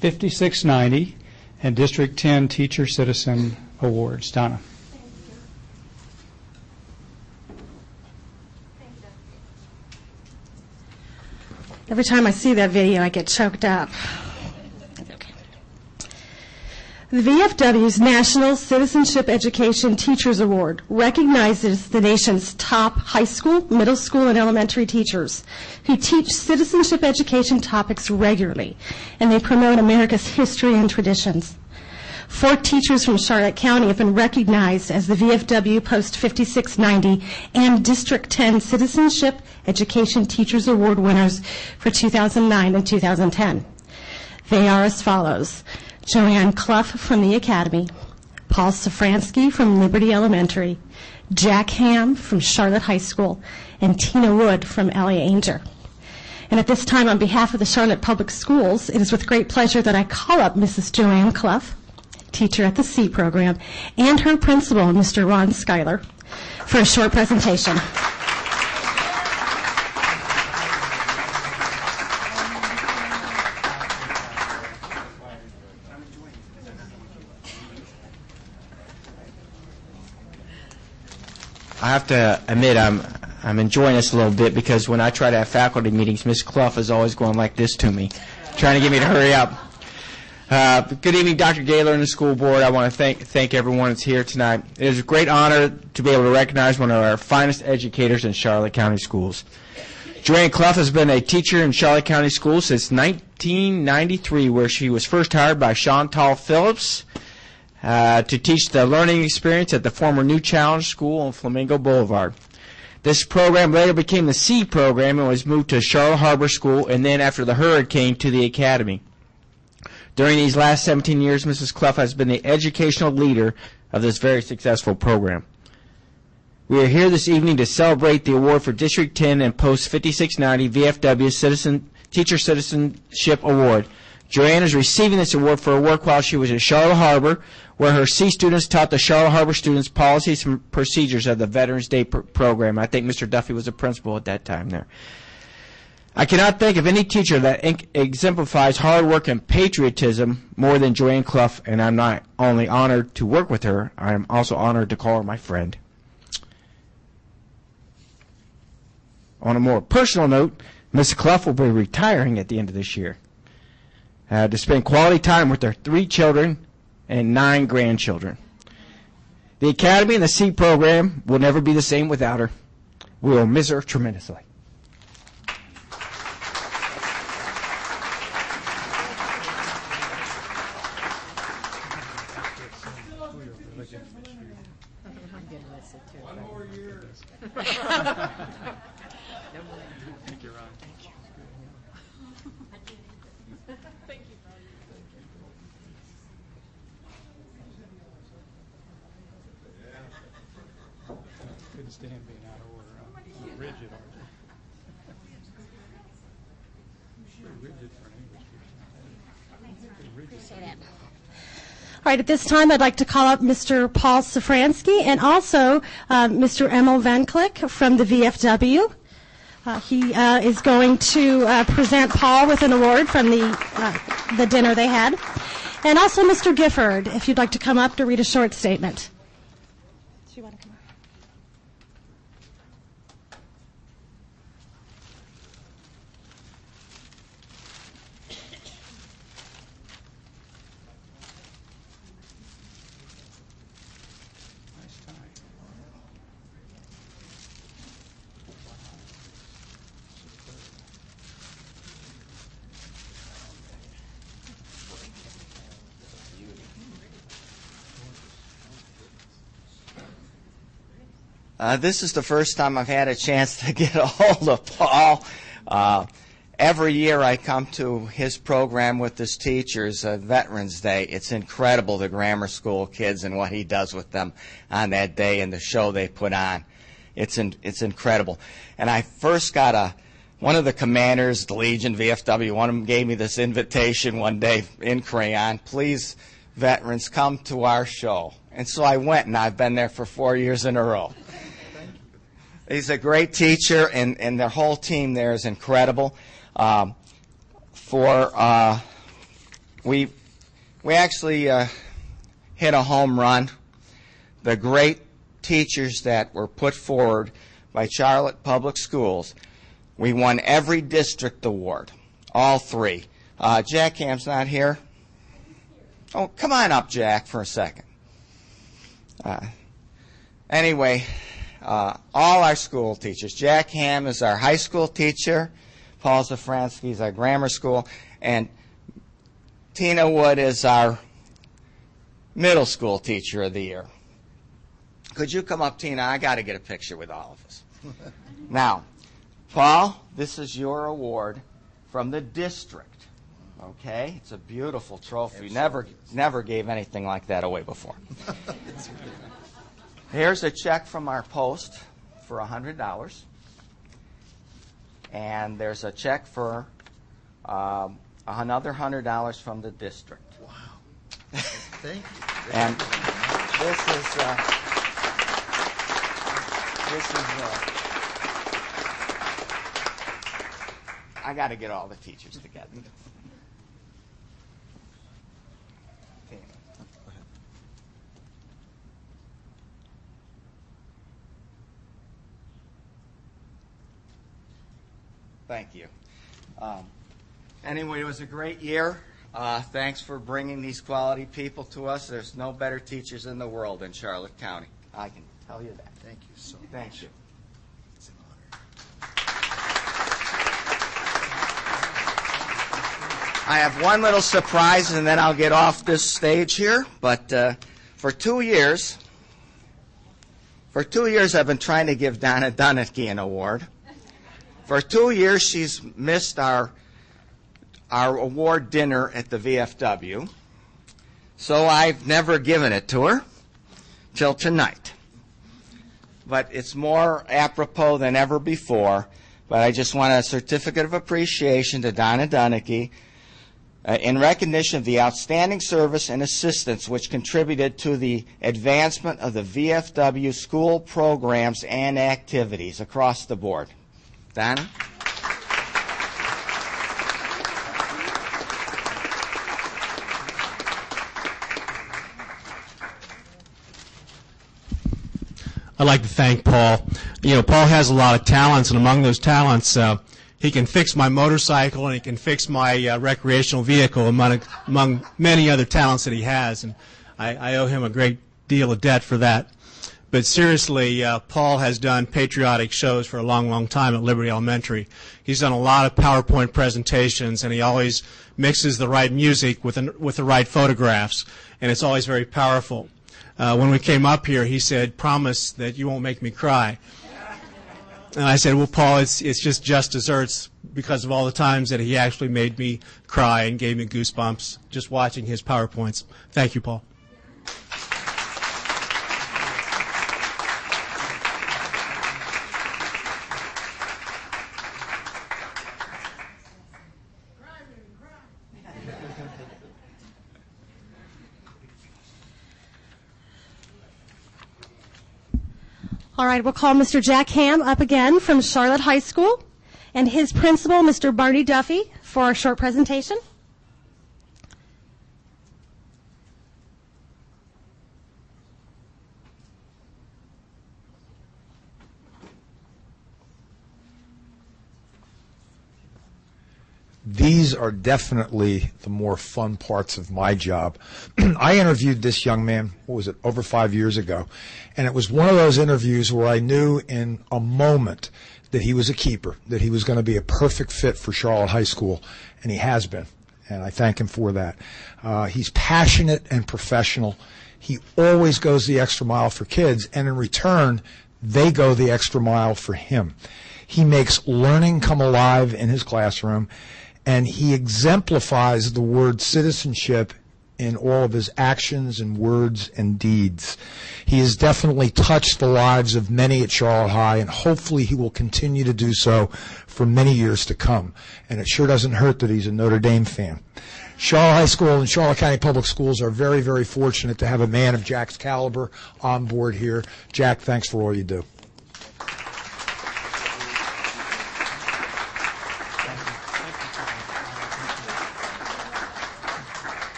5690 and District 10 Teacher Citizen Awards. Donna. Every time I see that video, I get choked up. Okay. The VFW's National Citizenship Education Teachers Award recognizes the nation's top high school, middle school, and elementary teachers who teach citizenship education topics regularly, and they promote America's history and traditions. 4 teachers from Charlotte County have been recognized as the VFW Post 5690 and District 10 Citizenship Education Teachers Award winners for 2009 and 2010. They are as follows: Joanne Clough from the Academy, Paul Safransky from Liberty Elementary, Jack Ham from Charlotte High School, and Tina Wood from Ellie Ainger. And at this time, on behalf of the Charlotte Public Schools, it is with great pleasure that I call up Mrs. Joanne Clough, teacher at the C program, and her principal, Mr. Ron Schuyler, for a short presentation. I have to admit I'm enjoying this a little bit because when I try to have faculty meetings, Miss Clough is always going like this to me, trying to get me to hurry up. Good evening, Dr. Gaylor and the school board. I want to thank everyone that's here tonight. It is a great honor to be able to recognize one of our finest educators in Charlotte County Schools. Joanne Clough has been a teacher in Charlotte County Schools since 1993, where she was first hired by Chantal Phillips to teach the learning experience at the former New Challenge School on Flamingo Boulevard. This program later became the C program and was moved to Charlotte Harbor School, and then after the hurricane to the Academy. During these last 17 years, Mrs. Clough has been the educational leader of this very successful program. We are here this evening to celebrate the award for District 10 and Post 5690 VFW Teacher Citizenship Award. Joanne is receiving this award for her work while she was at Charlotte Harbor, where her C students taught the Charlotte Harbor students policies and procedures of the Veterans Day program. I think Mr. Duffy was a principal at that time there. I cannot think of any teacher that exemplifies hard work and patriotism more than Joanne Clough, and I'm not only honored to work with her, I am also honored to call her my friend. On a more personal note, Ms. Clough will be retiring at the end of this year to spend quality time with their 3 children and 9 grandchildren. The Academy and the C program will never be the same without her. We will miss her tremendously. Thank you, Ron. Couldn't stand being out of order. I'm rigid, aren't you? Pretty rigid for an English person. Pretty rigid. All right, at this time, I'd like to call up Mr. Paul Safransky and also Mr. Emil Van Klick from the VFW. He is going to present Paul with an award from the dinner they had. And also Mr. Gifford, if you'd like to come up to read a short statement. Do you want to come up? This is the first time I've had a chance to get a hold of Paul. Every year I come to his program with his teachers, Veterans Day. It's incredible, the grammar school kids and what he does with them on that day and the show they put on. It's incredible. And I first got one of the commanders, the Legion, VFW, one of them gave me this invitation one day in crayon, please, veterans, come to our show. And so I went, and I've been there for 4 years in a row. He's a great teacher, and their whole team there is incredible. We actually hit a home run. The great teachers that were put forward by Charlotte Public Schools, we won every district award, all 3. Jack Ham's not here. Oh, come on up, Jack, for a second. Anyway, all our school teachers. Jack Ham is our high school teacher. Paul Zafransky is our grammar school. And Tina Wood is our middle school teacher of the year. Could you come up, Tina? I got to get a picture with all of us. Now, Paul, this is your award from the district. Okay? It's a beautiful trophy. Never gave anything like that away before. Here's a check from our post for $100. And there's a check for another $100 from the district. Wow. Thank you. And this is I got to get all the teachers together. Thank you. Anyway, it was a great year. Thanks for bringing these quality people to us. There's no better teachers in the world in Charlotte County. I can tell you that. Thank you so much. Thank you. It's an honor. I have one little surprise, and then I'll get off this stage here. But for 2 years, I've been trying to give Donna Dunnicky an award. For 2 years, she's missed our award dinner at the VFW. So I've never given it to her till tonight. But it's more apropos than ever before. But I just want a certificate of appreciation to Donna Dunnicky in recognition of the outstanding service and assistance which contributed to the advancement of the VFW school programs and activities across the board. Donna? I'd like to thank Paul. Paul has a lot of talents, and among those talents, he can fix my motorcycle and he can fix my recreational vehicle, among many other talents that he has, and I owe him a great deal of debt for that. But seriously, Paul has done patriotic shows for a long, long time at Liberty Elementary. He's done a lot of PowerPoint presentations, and he always mixes the right music with the right photographs, and it's always very powerful. When we came up here, he said, "Promise that you won't make me cry." And I said, "Well, Paul, it's just desserts," because of all the times that he actually made me cry and gave me goosebumps just watching his PowerPoints. Thank you, Paul. All right, we'll call Mr. Jack Ham up again from Charlotte High School and his principal, Mr. Barney Duffy, for a short presentation. These are definitely the more fun parts of my job. I interviewed this young man, over 5 years ago, and it was one of those interviews where I knew in a moment that he was a keeper, that he was going to be a perfect fit for Charlotte High School, and he has been, and I thank him for that. He's passionate and professional. He always goes the extra mile for kids, and in return, they go the extra mile for him. He makes learning come alive in his classroom, and he exemplifies the word citizenship in all of his actions and words and deeds. He has definitely touched the lives of many at Charlotte High, and hopefully he will continue to do so for many years to come. And it sure doesn't hurt that he's a Notre Dame fan. Charlotte High School and Charlotte County Public Schools are very, very fortunate to have a man of Jack's caliber on board here. Jack, thanks for all you do.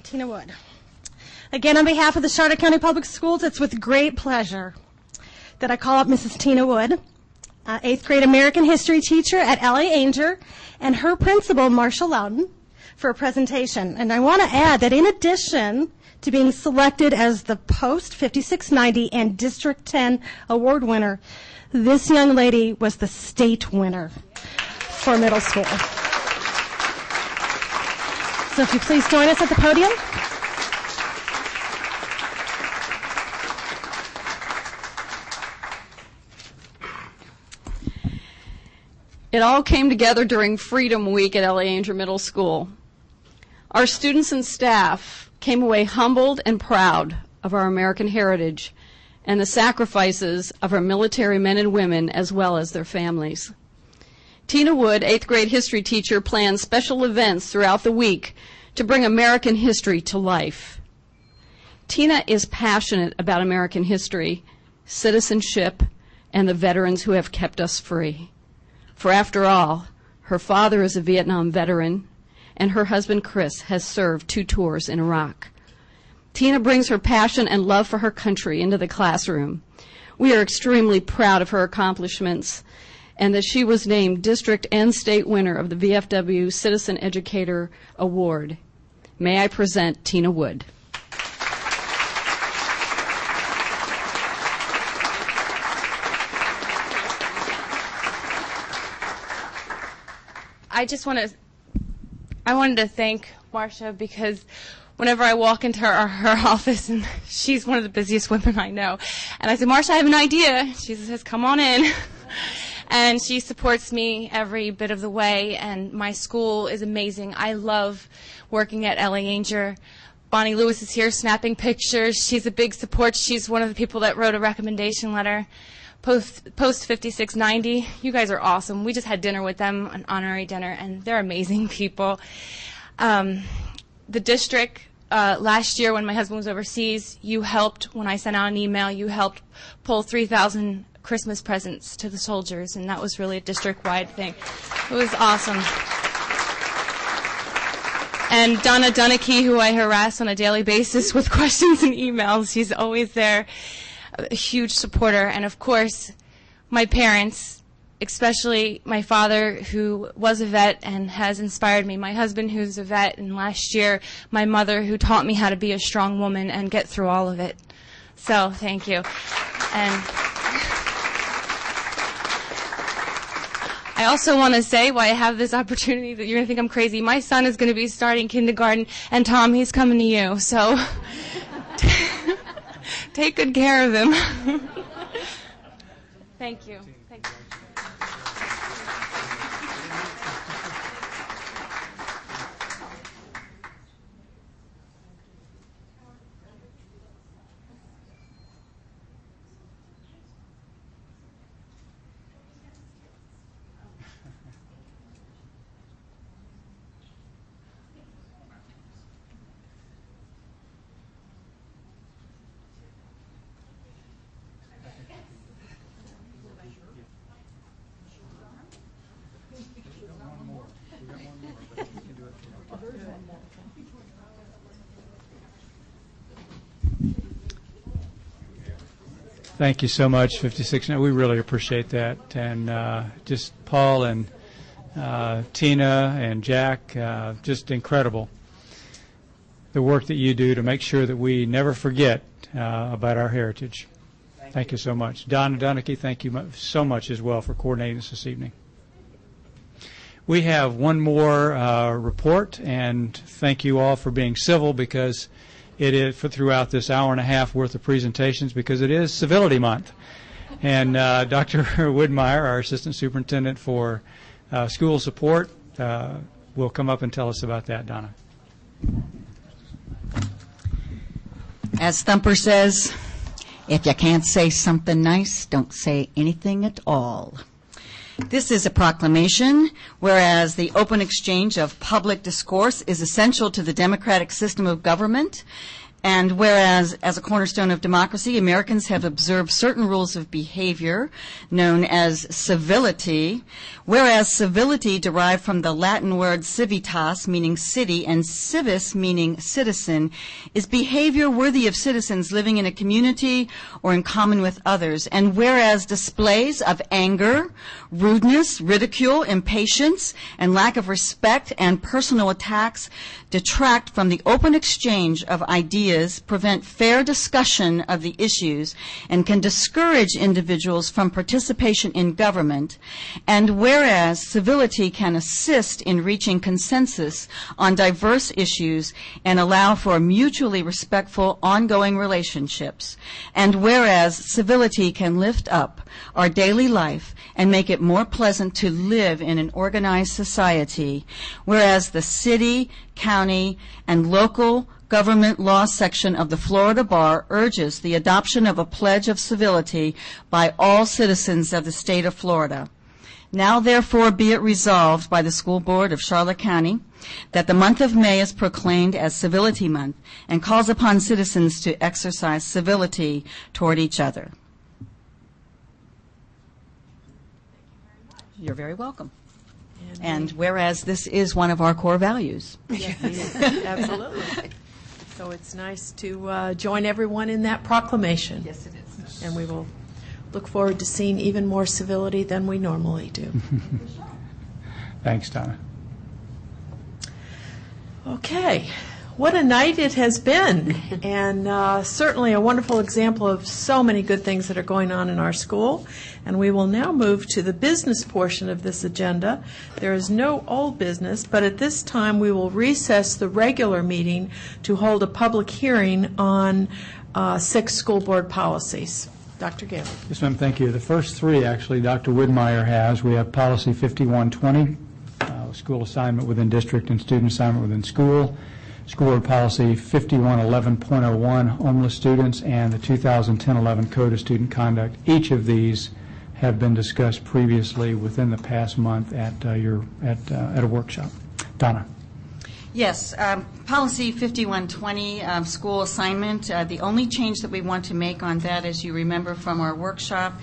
Tina Wood. Again, on behalf of the Charlotte County Public Schools, it's with great pleasure that I call up Mrs. Tina Wood, 8th grade American history teacher at L.A. Anger, and her principal, Marcia Loudon, for a presentation. And I want to add that in addition to being selected as the Post 5690 and District 10 award winner, this young lady was the state winner for middle school. So if you please join us at the podium. It all came together during Freedom Week at L.A. Anger Middle School. Our students and staff came away humbled and proud of our American heritage and the sacrifices of our military men and women as well as their families. Tina Wood, 8th grade history teacher, planned special events throughout the week to bring American history to life. Tina is passionate about American history, citizenship, and the veterans who have kept us free. For after all, her father is a Vietnam veteran, and her husband Chris has served 2 tours in Iraq. Tina brings her passion and love for her country into the classroom. We are extremely proud of her accomplishments and that she was named district and state winner of the VFW Citizen Educator Award. May I present Tina Wood. I wanted to thank Marcia because whenever I walk into her office, and she's one of the busiest women I know, and I said, Marcia, I have an idea. She says, come on in. And she supports me every bit of the way, and my school is amazing. I love working at L.A. Anger. Bonnie Lewis is here snapping pictures. She's a big support. She's one of the people that wrote a recommendation letter. Post 5690, you guys are awesome. We just had dinner with them, an honorary dinner, and they're amazing people. The district, last year when my husband was overseas, you helped, when I sent out an email, you helped pull 3,000 Christmas presents to the soldiers, and that was really a district-wide thing. It was awesome. And Donna Dunnicky, who I harass on a daily basis with questions and emails, she's always there, a huge supporter. And of course, my parents, especially my father, who was a vet and has inspired me, my husband, who's a vet, and last year, my mother, who taught me how to be a strong woman and get through all of it. So, thank you. And I also want to say, while I have this opportunity that you're going to think I'm crazy, my son is going to be starting kindergarten, and Tom, he's coming to you. So take good care of him. Thank you. Thank you. Thank you so much, 56. We really appreciate that. And just Paul and Tina and Jack, just incredible. The work that you do to make sure that we never forget about our heritage. Thank you so much. Donna Dunnicky, thank you so much as well for coordinating this evening. We have one more report, and thank you all for being civil because it is throughout this hour and a half worth of presentations because it is Civility Month. And Dr. Woodmeyer, our Assistant Superintendent for School Support, will come up and tell us about that, Donna. As Thumper says, if you can't say something nice, don't say anything at all. This is a proclamation, whereas the open exchange of public discourse is essential to the democratic system of government, And whereas, as a cornerstone of democracy, Americans have observed certain rules of behavior known as civility, whereas civility derived from the Latin word civitas, meaning city, and civis, meaning citizen, is behavior worthy of citizens living in a community or in common with others. And whereas displays of anger, rudeness, ridicule, impatience, and lack of respect and personal attacks detract from the open exchange of ideas, prevent fair discussion of the issues, and can discourage individuals from participation in government, and whereas civility can assist in reaching consensus on diverse issues and allow for mutually respectful ongoing relationships, and whereas civility can lift up our daily life and make it more pleasant to live in an organized society, whereas the city, county, and local government law section of the Florida Bar urges the adoption of a pledge of civility by all citizens of the state of Florida. Now, therefore, be it resolved by the School Board of Charlotte County that the month of May is proclaimed as Civility Month and calls upon citizens to exercise civility toward each other. You're very welcome. And whereas this is one of our core values. Yes, absolutely. So it's nice to join everyone in that proclamation. Yes, it is. And we will look forward to seeing even more civility than we normally do. Thanks, Donna. Okay. What a night it has been, and certainly a wonderful example of so many good things that are going on in our school. And we will now move to the business portion of this agenda. There is no old business, but at this time we will recess the regular meeting to hold a public hearing on 6 school board policies. Dr. Gaylor. Yes, ma'am, thank you. The first 3, actually, Dr. Widmeyer has. We have Policy 5120, school assignment within district and student assignment within school. School Board Policy 5111.01, homeless students, and the 2010-11 Code of Student Conduct. Each of these have been discussed previously within the past month at a workshop. Donna. Yes, Policy 5120, school assignment. The only change that we want to make on that, as you remember from our workshop,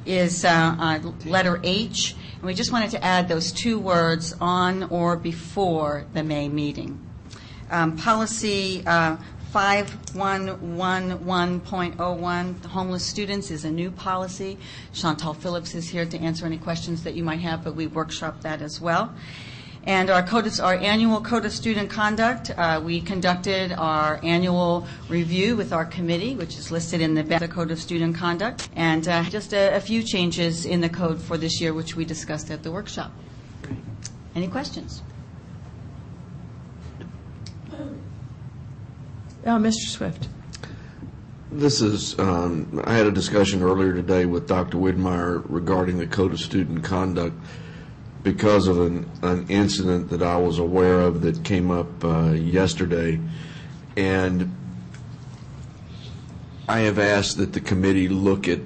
is letter H. And we just wanted to add those 2 words, on or before the May meeting. Policy 5111.01, homeless students, is a new policy. Chantal Phillips is here to answer any questions that you might have, but we workshopped that as well. And our annual Code of Student Conduct, we conducted our annual review with our committee, which is listed in the Code of Student Conduct, and just a few changes in the code for this year, which we discussed at the workshop. Any questions? Mr. Swift. This is, I had a discussion earlier today with Dr. Widmeyer regarding the Code of Student Conduct because of an incident that I was aware of that came up yesterday. And I have asked that the committee look at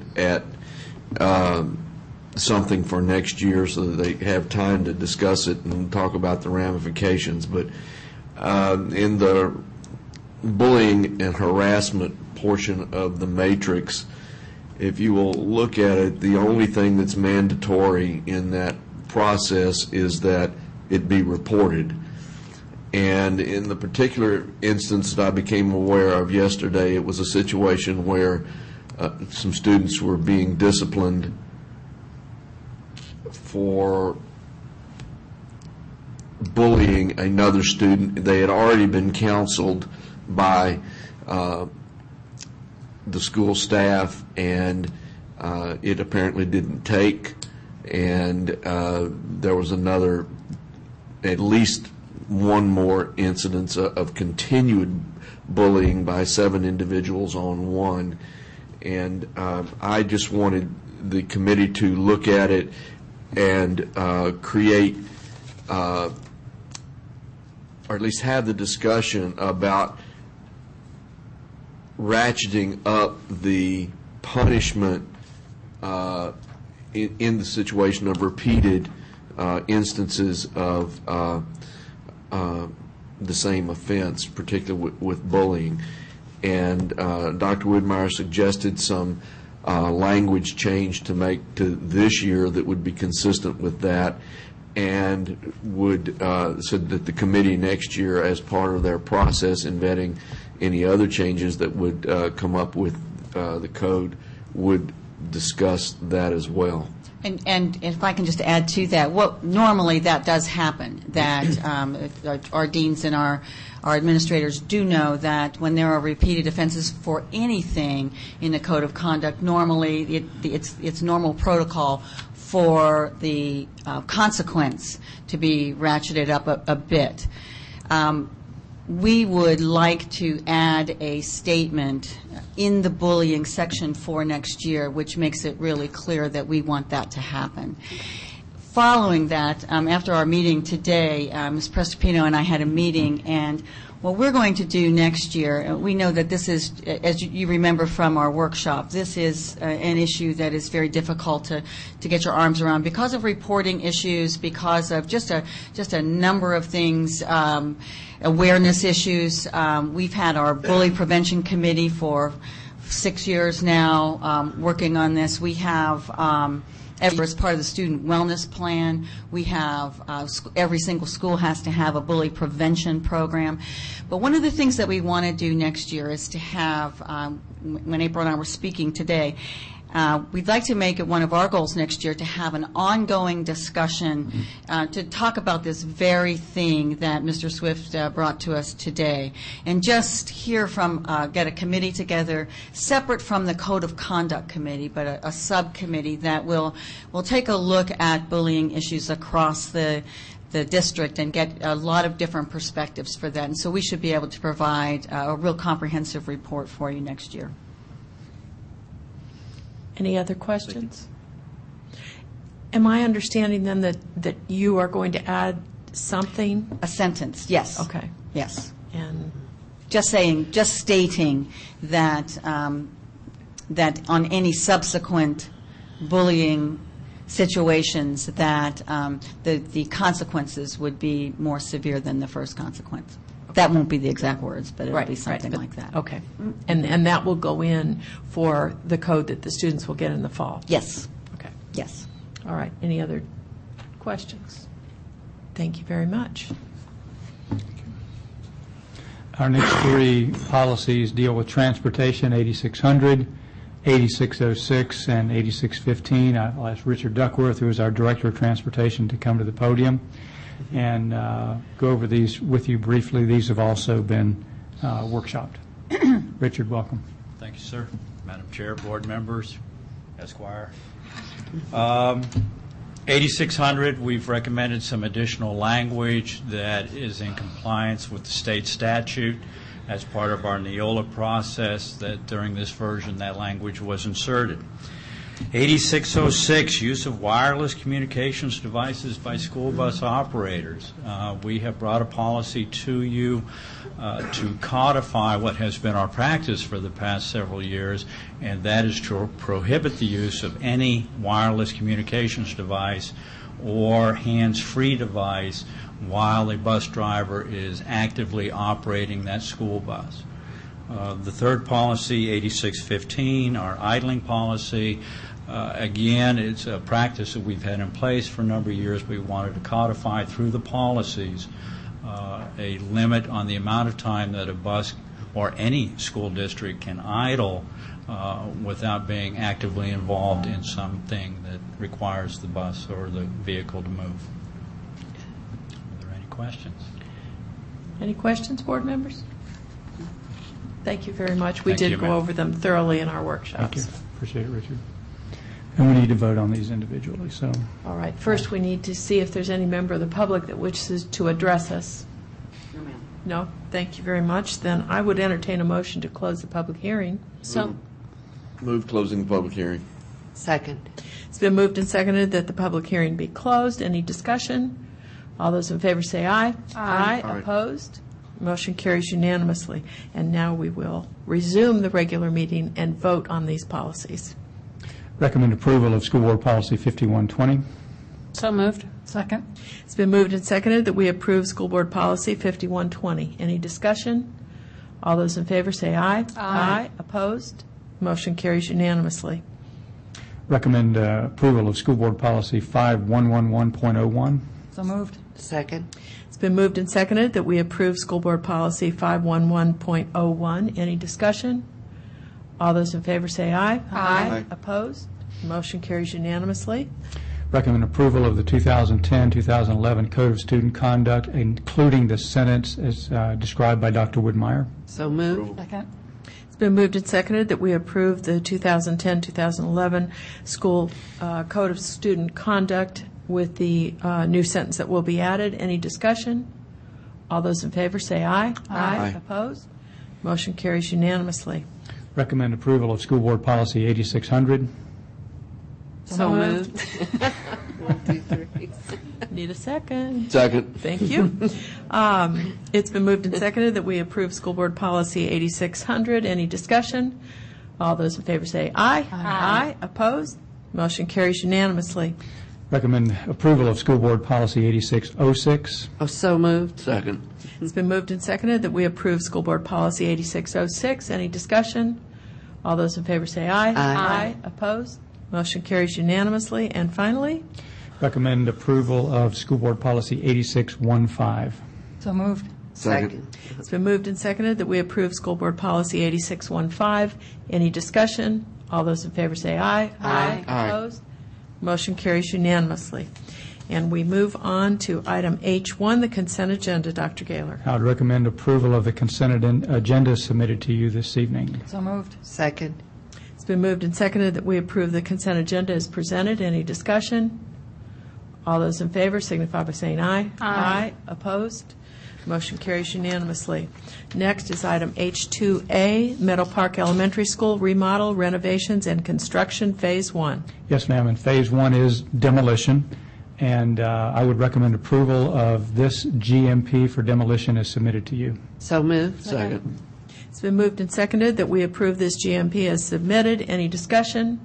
something for next year so that they have time to discuss it and talk about the ramifications. But in the bullying and harassment portion of the matrix, if you will look at it, the only thing that's mandatory in that process is that it be reported. And in the particular instance that I became aware of yesterday, it was a situation where some students were being disciplined for bullying another student. They had already been counseled by the school staff, and it apparently didn't take, and there was at least one more incidence of continued bullying by 7 individuals on one. And I just wanted the committee to look at it and create, or at least have the discussion about ratcheting up the punishment in the situation of repeated instances of the same offense, particularly with bullying. and Dr. Widmeyer suggested some language change to make to this year that would be consistent with that, and would said that the committee next year, as part of their process in vetting any other changes that would come up with the code, would discuss that as well. And if I can just add to that, what normally that does happen, that our deans and our administrators do know that when there are repeated offenses for anything in the code of conduct, normally it's normal protocol for the consequence to be ratcheted up a bit. We would like to add a statement in the bullying section for next year, which makes it really clear that we want that to happen. Following that, after our meeting today, Ms. Prestopino and I had a meeting, and what we're going to do next year, we know that this is, as you remember from our workshop, this is an issue that is very difficult to get your arms around because of reporting issues, because of just a number of things, awareness issues. We've had our bully prevention committee for 6 years now working on this. We have as part of the student wellness plan, we have every single school has to have a bully prevention program. But one of the things that we want to do next year is to have, when April and I were speaking today, we'd like to make it one of our goals next year to have an ongoing discussion to talk about this very thing that Mr. Swift brought to us today, and just hear from, get a committee together separate from the Code of Conduct Committee, but a subcommittee that will take a look at bullying issues across the district and get a lot of different perspectives for that. And so we should be able to provide a real comprehensive report for you next year. Any other questions? Am I understanding then that you are going to add something? A sentence, yes. Okay. Yes. And just stating that that on any subsequent bullying situations that the consequences would be more severe than the first consequence. That won't be the exact words, but it'll be something like that. Okay. And that will go in for the code that the students will get in the fall? Yes. Okay. Yes. All right. Any other questions? Thank you very much. Our next three policies deal with transportation, 8600, 8606, and 8615. I'll ask Richard Duckworth, who is our Director of Transportation, to come to the podium and go over these with you briefly. These have also been workshopped. Richard, welcome. Thank you, sir. Madam Chair, board members, Esquire. 8600, we've recommended some additional language that is in compliance with the state statute as part of our Neola process, that during this version that language was inserted. 8606, use of wireless communications devices by school bus operators. We have brought a policy to you to codify what has been our practice for the past several years, and that is to prohibit the use of any wireless communications device or hands-free device while a bus driver is actively operating that school bus. The third policy, 8615, our idling policy, again, it's a practice that we've had in place for a number of years. We wanted to codify through the policies a limit on the amount of time that a bus or any school district can idle without being actively involved in something that requires the bus or the vehicle to move. Are there any questions? Any questions, board members? Thank you very much. We Thank you, did go ma'am. over them thoroughly in our workshops. Thank you. Appreciate it, Richard. And we need to vote on these individually. So, All right. First, we need to see if there's any member of the public that wishes to address us. No, ma'am. No? Thank you very much. Then I would entertain a motion to close the public hearing. Move closing the public hearing. Second. It's been moved and seconded that the public hearing be closed. Any discussion? All those in favor say aye. Aye. Aye. Opposed? Motion carries unanimously. And now we will resume the regular meeting and vote on these policies. recommend approval of School Board Policy 5120. So moved. Second. It's been moved and seconded that we approve School Board Policy 5120. Any discussion? All those in favor say aye. Aye. Opposed? Motion carries unanimously. Recommend approval of School Board Policy 5111.01. So moved. Second. It's been moved and seconded that we approve School Board Policy 511.01. Any discussion? All those in favor say aye. Aye. Opposed? Motion carries unanimously. Recommend approval of the 2010-2011 Code of Student Conduct, including the sentence as described by Dr. Woodmeyer. So moved. Second. It's been moved and seconded that we approve the 2010-2011 School Code of Student Conduct with the new sentence that will be added. Any discussion? All those in favor say aye. Aye. Opposed? Motion carries unanimously. Recommend approval of School Board Policy 8600. So moved. 1, 2, 3. Need a second. Second. Thank you. It's been moved and seconded that we approve School Board Policy 8600. Any discussion? All those in favor say aye. Aye. Opposed? Motion carries unanimously. Recommend approval of School Board Policy 8606. Oh, so moved. Second. It's been moved and seconded that we approve School Board Policy 8606. Any discussion? All those in favor say aye. Aye. Opposed? Motion carries unanimously. And finally, Recommend approval of School Board Policy 8615. So moved. Second. it's been moved and seconded that we approve School Board Policy 8615. Any discussion? All those in favor say aye. Aye. Aye. Opposed? Motion carries unanimously. And we move on to item H1, the consent agenda. Dr. Gaylor. I would recommend approval of the consent agenda submitted to you this evening. So moved. Second. It's been moved and seconded that we approve the consent agenda as presented. Any discussion? All those in favor signify by saying aye. Aye. Opposed? Motion carries unanimously. Next is item H2A, Meadow Park Elementary School remodel, renovations, and construction, Phase 1. Yes, ma'am, and Phase 1 is demolition, and I would recommend approval of this GMP for demolition as submitted to you. So moved. Second. It's been moved and seconded that we approve this GMP as submitted. Any discussion?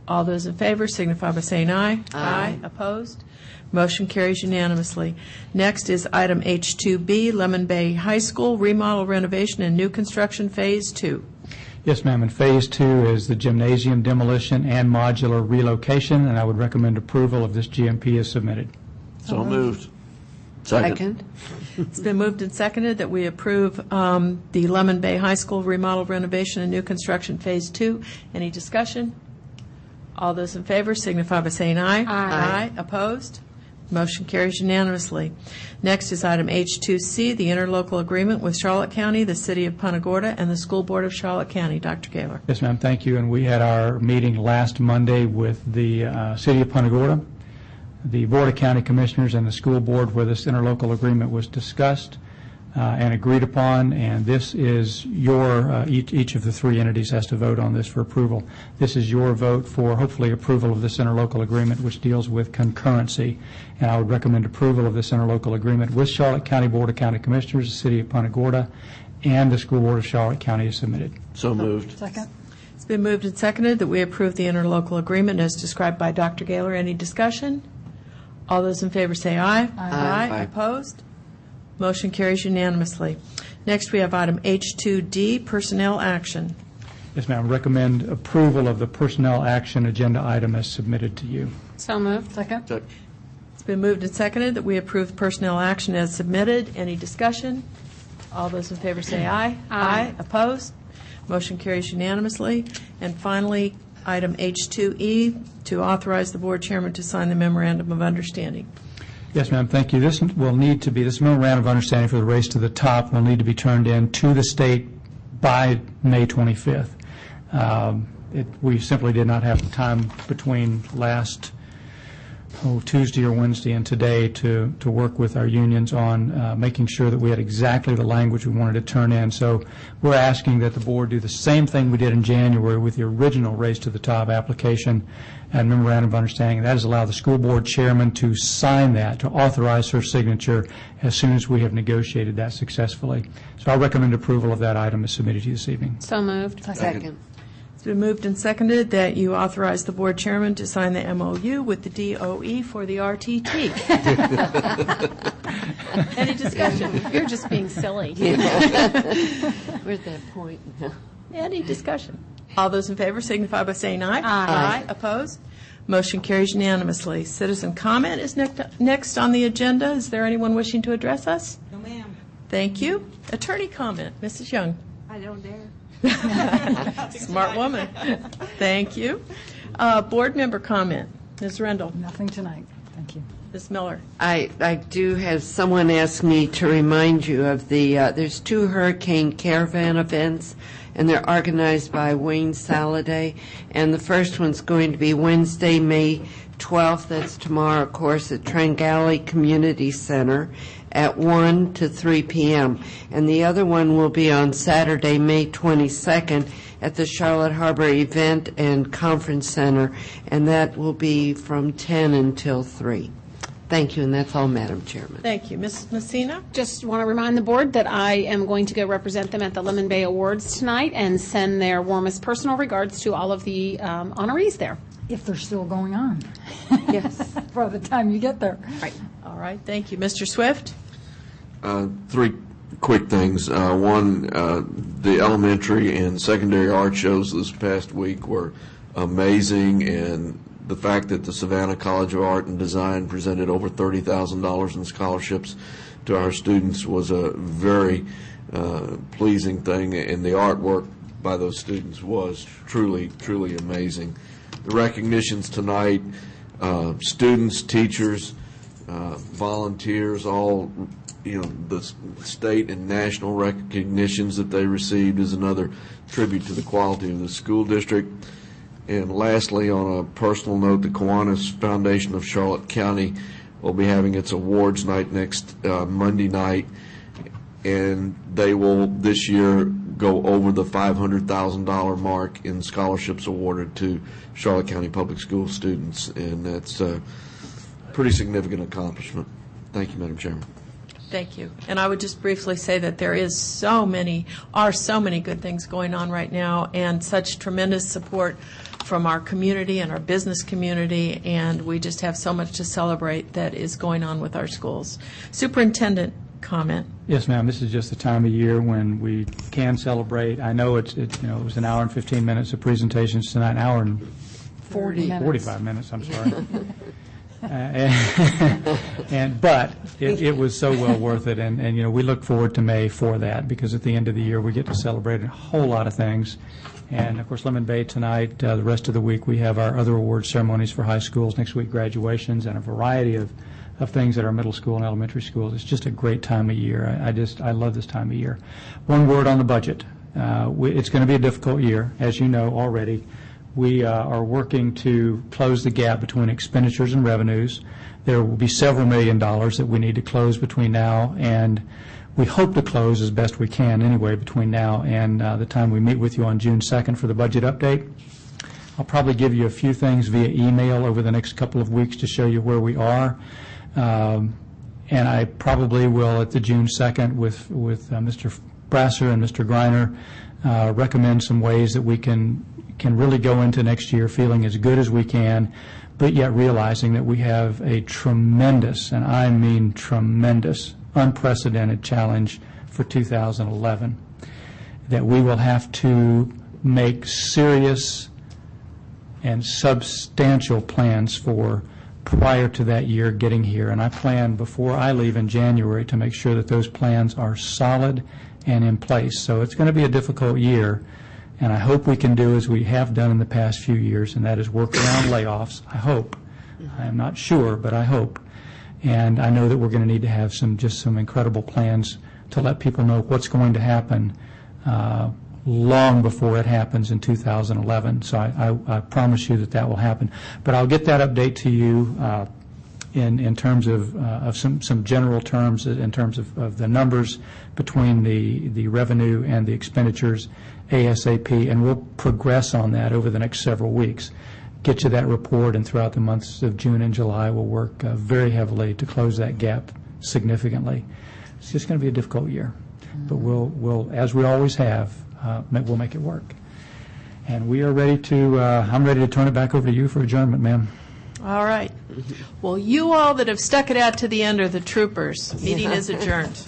All those in favor signify by saying aye. Aye. Opposed? Motion carries unanimously. Next is item H2B, Lemon Bay High School remodel, renovation, and new construction, Phase 2. Yes, ma'am, and Phase 2 is the gymnasium demolition and modular relocation, and I would recommend approval of this GMP as submitted. So moved. Second. It's been moved and seconded that we approve the Lemon Bay High School remodel, renovation, and new construction, Phase 2. Any discussion? All those in favor signify by saying aye. Aye. Opposed? Motion carries unanimously. Next is item H2C, the interlocal agreement with Charlotte County, the City of Punta Gorda, and the School Board of Charlotte County. Dr. Gaylor. Yes, ma'am, thank you, and we had our meeting last Monday with the City of Punta Gorda, the Board of County Commissioners, and the School Board, where this interlocal agreement was discussed and agreed upon, and this is your, each of the three entities has to vote on this for approval. This is your vote for hopefully approval of this interlocal agreement, which deals with concurrency, and I would recommend approval of this interlocal agreement with Charlotte County Board of County Commissioners, the City of Punta Gorda, and the School Board of Charlotte County as submitted. So moved. Second. It's been moved and seconded that we approve the interlocal agreement as described by Dr. Gaylor. Any discussion? All those in favor say aye. Aye. Opposed? Motion carries unanimously. Next, we have item H2D, personnel action. Yes, ma'am. Recommend approval of the personnel action agenda item as submitted to you. So moved. Second. It's been moved and seconded that we approve personnel action as submitted. Any discussion? All those in favor say aye. Aye. Opposed? Motion carries unanimously. And finally, item H2E, to authorize the board chairman to sign the memorandum of understanding. Yes, ma'am, thank you. This will need to be, this memorandum of understanding for the race to the top will need to be turned in to the state by May 25th. We simply did not have the time between last Tuesday or Wednesday and today to work with our unions on making sure that we had exactly the language we wanted to turn in. So we're asking that the board do the same thing we did in January with the original Race to the Top application and memorandum of understanding. That is allow the school board chairman to sign that, to authorize her signature as soon as we have negotiated that successfully. So I recommend approval of that item as submitted to you this evening. So moved. Second. It's been moved and seconded that you authorize the board chairman to sign the MOU with the DOE for the RTT. Any discussion? You're just being silly. Where's that point? Any discussion? All those in favor signify by saying aye. Aye. Opposed? Motion carries unanimously. Citizen comment is next on the agenda. Is there anyone wishing to address us? No, ma'am. Thank you. Attorney comment, Mrs. Young. I don't dare. Smart woman. Thank you. Board member comment, Ms. Rendell. Nothing tonight. Thank you. Ms. Miller. I do have someone ask me to remind you of the, there's 2 hurricane caravan events, and they're organized by Wayne Saladay. And the first one's going to be Wednesday, May 12th. That's tomorrow, of course, at Trangali Community Center at 1 to 3 p.m. And the other one will be on Saturday, May 22nd at the Charlotte Harbor Event and Conference Center, and that will be from 10 until 3. Thank you, and that's all, Madam Chairman. Thank you. Mrs. Messina? Just want to remind the board that I am going to go represent them at the Lemon Bay Awards tonight and send their warmest personal regards to all of the honorees there. If they're still going on. Yes. By the time you get there. Right. All right. Thank you. Mr. Swift? 3 quick things. One, the elementary and secondary art shows this past week were amazing, and the fact that the Savannah College of Art and Design presented over $30,000 in scholarships to our students was a very pleasing thing, and the artwork by those students was truly, truly amazing. The recognitions tonight, students, teachers, volunteers, all, the state and national recognitions that they received is another tribute to the quality of the school district. And lastly, on a personal note, the Kiwanis Foundation of Charlotte County will be having its awards night next Monday night, and they will this year go over the $500,000 mark in scholarships awarded to Charlotte County Public School students, and that's a pretty significant accomplishment. Thank you, Madam Chairman. Thank you. And I would just briefly say that there are so many good things going on right now, and such tremendous support from our community and our business community, and we just have so much to celebrate that is going on with our schools. Superintendent comment. Yes, ma'am. This is just the time of year when we can celebrate. I know it was an hour and 15 minutes of presentations tonight, an hour and 45 minutes. I'm sorry. But it was so well worth it, and we look forward to May for that, because at the end of the year we get to celebrate a whole lot of things. And of course, Lemon Bay tonight. The rest of the week we have our other award ceremonies for high schools. Next week, graduations, and a variety of things at our middle school and elementary schools. It's just a great time of year. I love this time of year. One word on the budget. It's going to be a difficult year, as you know already. We are working to close the gap between expenditures and revenues. There will be several $1 million that we need to close between now, and we hope to close as best we can anyway between now and the time we meet with you on June 2nd for the budget update. I'll probably give you a few things via email over the next couple of weeks to show you where we are. And I probably will, at the June 2nd, with Mr. Brasser and Mr. Greiner, recommend some ways that we can really go into next year feeling as good as we can, but yet realizing that we have a tremendous, and I mean tremendous, unprecedented challenge for 2011, that we will have to make serious and substantial plans for prior to that year getting here. And I plan before I leave in January to make sure that those plans are solid and in place. So it's going to be a difficult year, and I hope we can do as we have done in the past few years, and that is work around layoffs. I hope. I am not sure, but I hope. And I know that we're going to need to have some incredible plans to let people know what's going to happen long before it happens in 2011. So I promise you that will happen. But I'll get that update to you in terms of some general terms, in terms of the numbers between the revenue and the expenditures ASAP, and we'll progress on that over the next several weeks. Get you that report, and throughout the months of June and July we'll work very heavily to close that gap significantly. It's just going to be a difficult year, but we'll as we always have, we'll make it work. And we are ready to, I'm ready to turn it back over to you for adjournment, ma'am. All right. Well, you all that have stuck it out to the end are the troopers. Meeting is adjourned.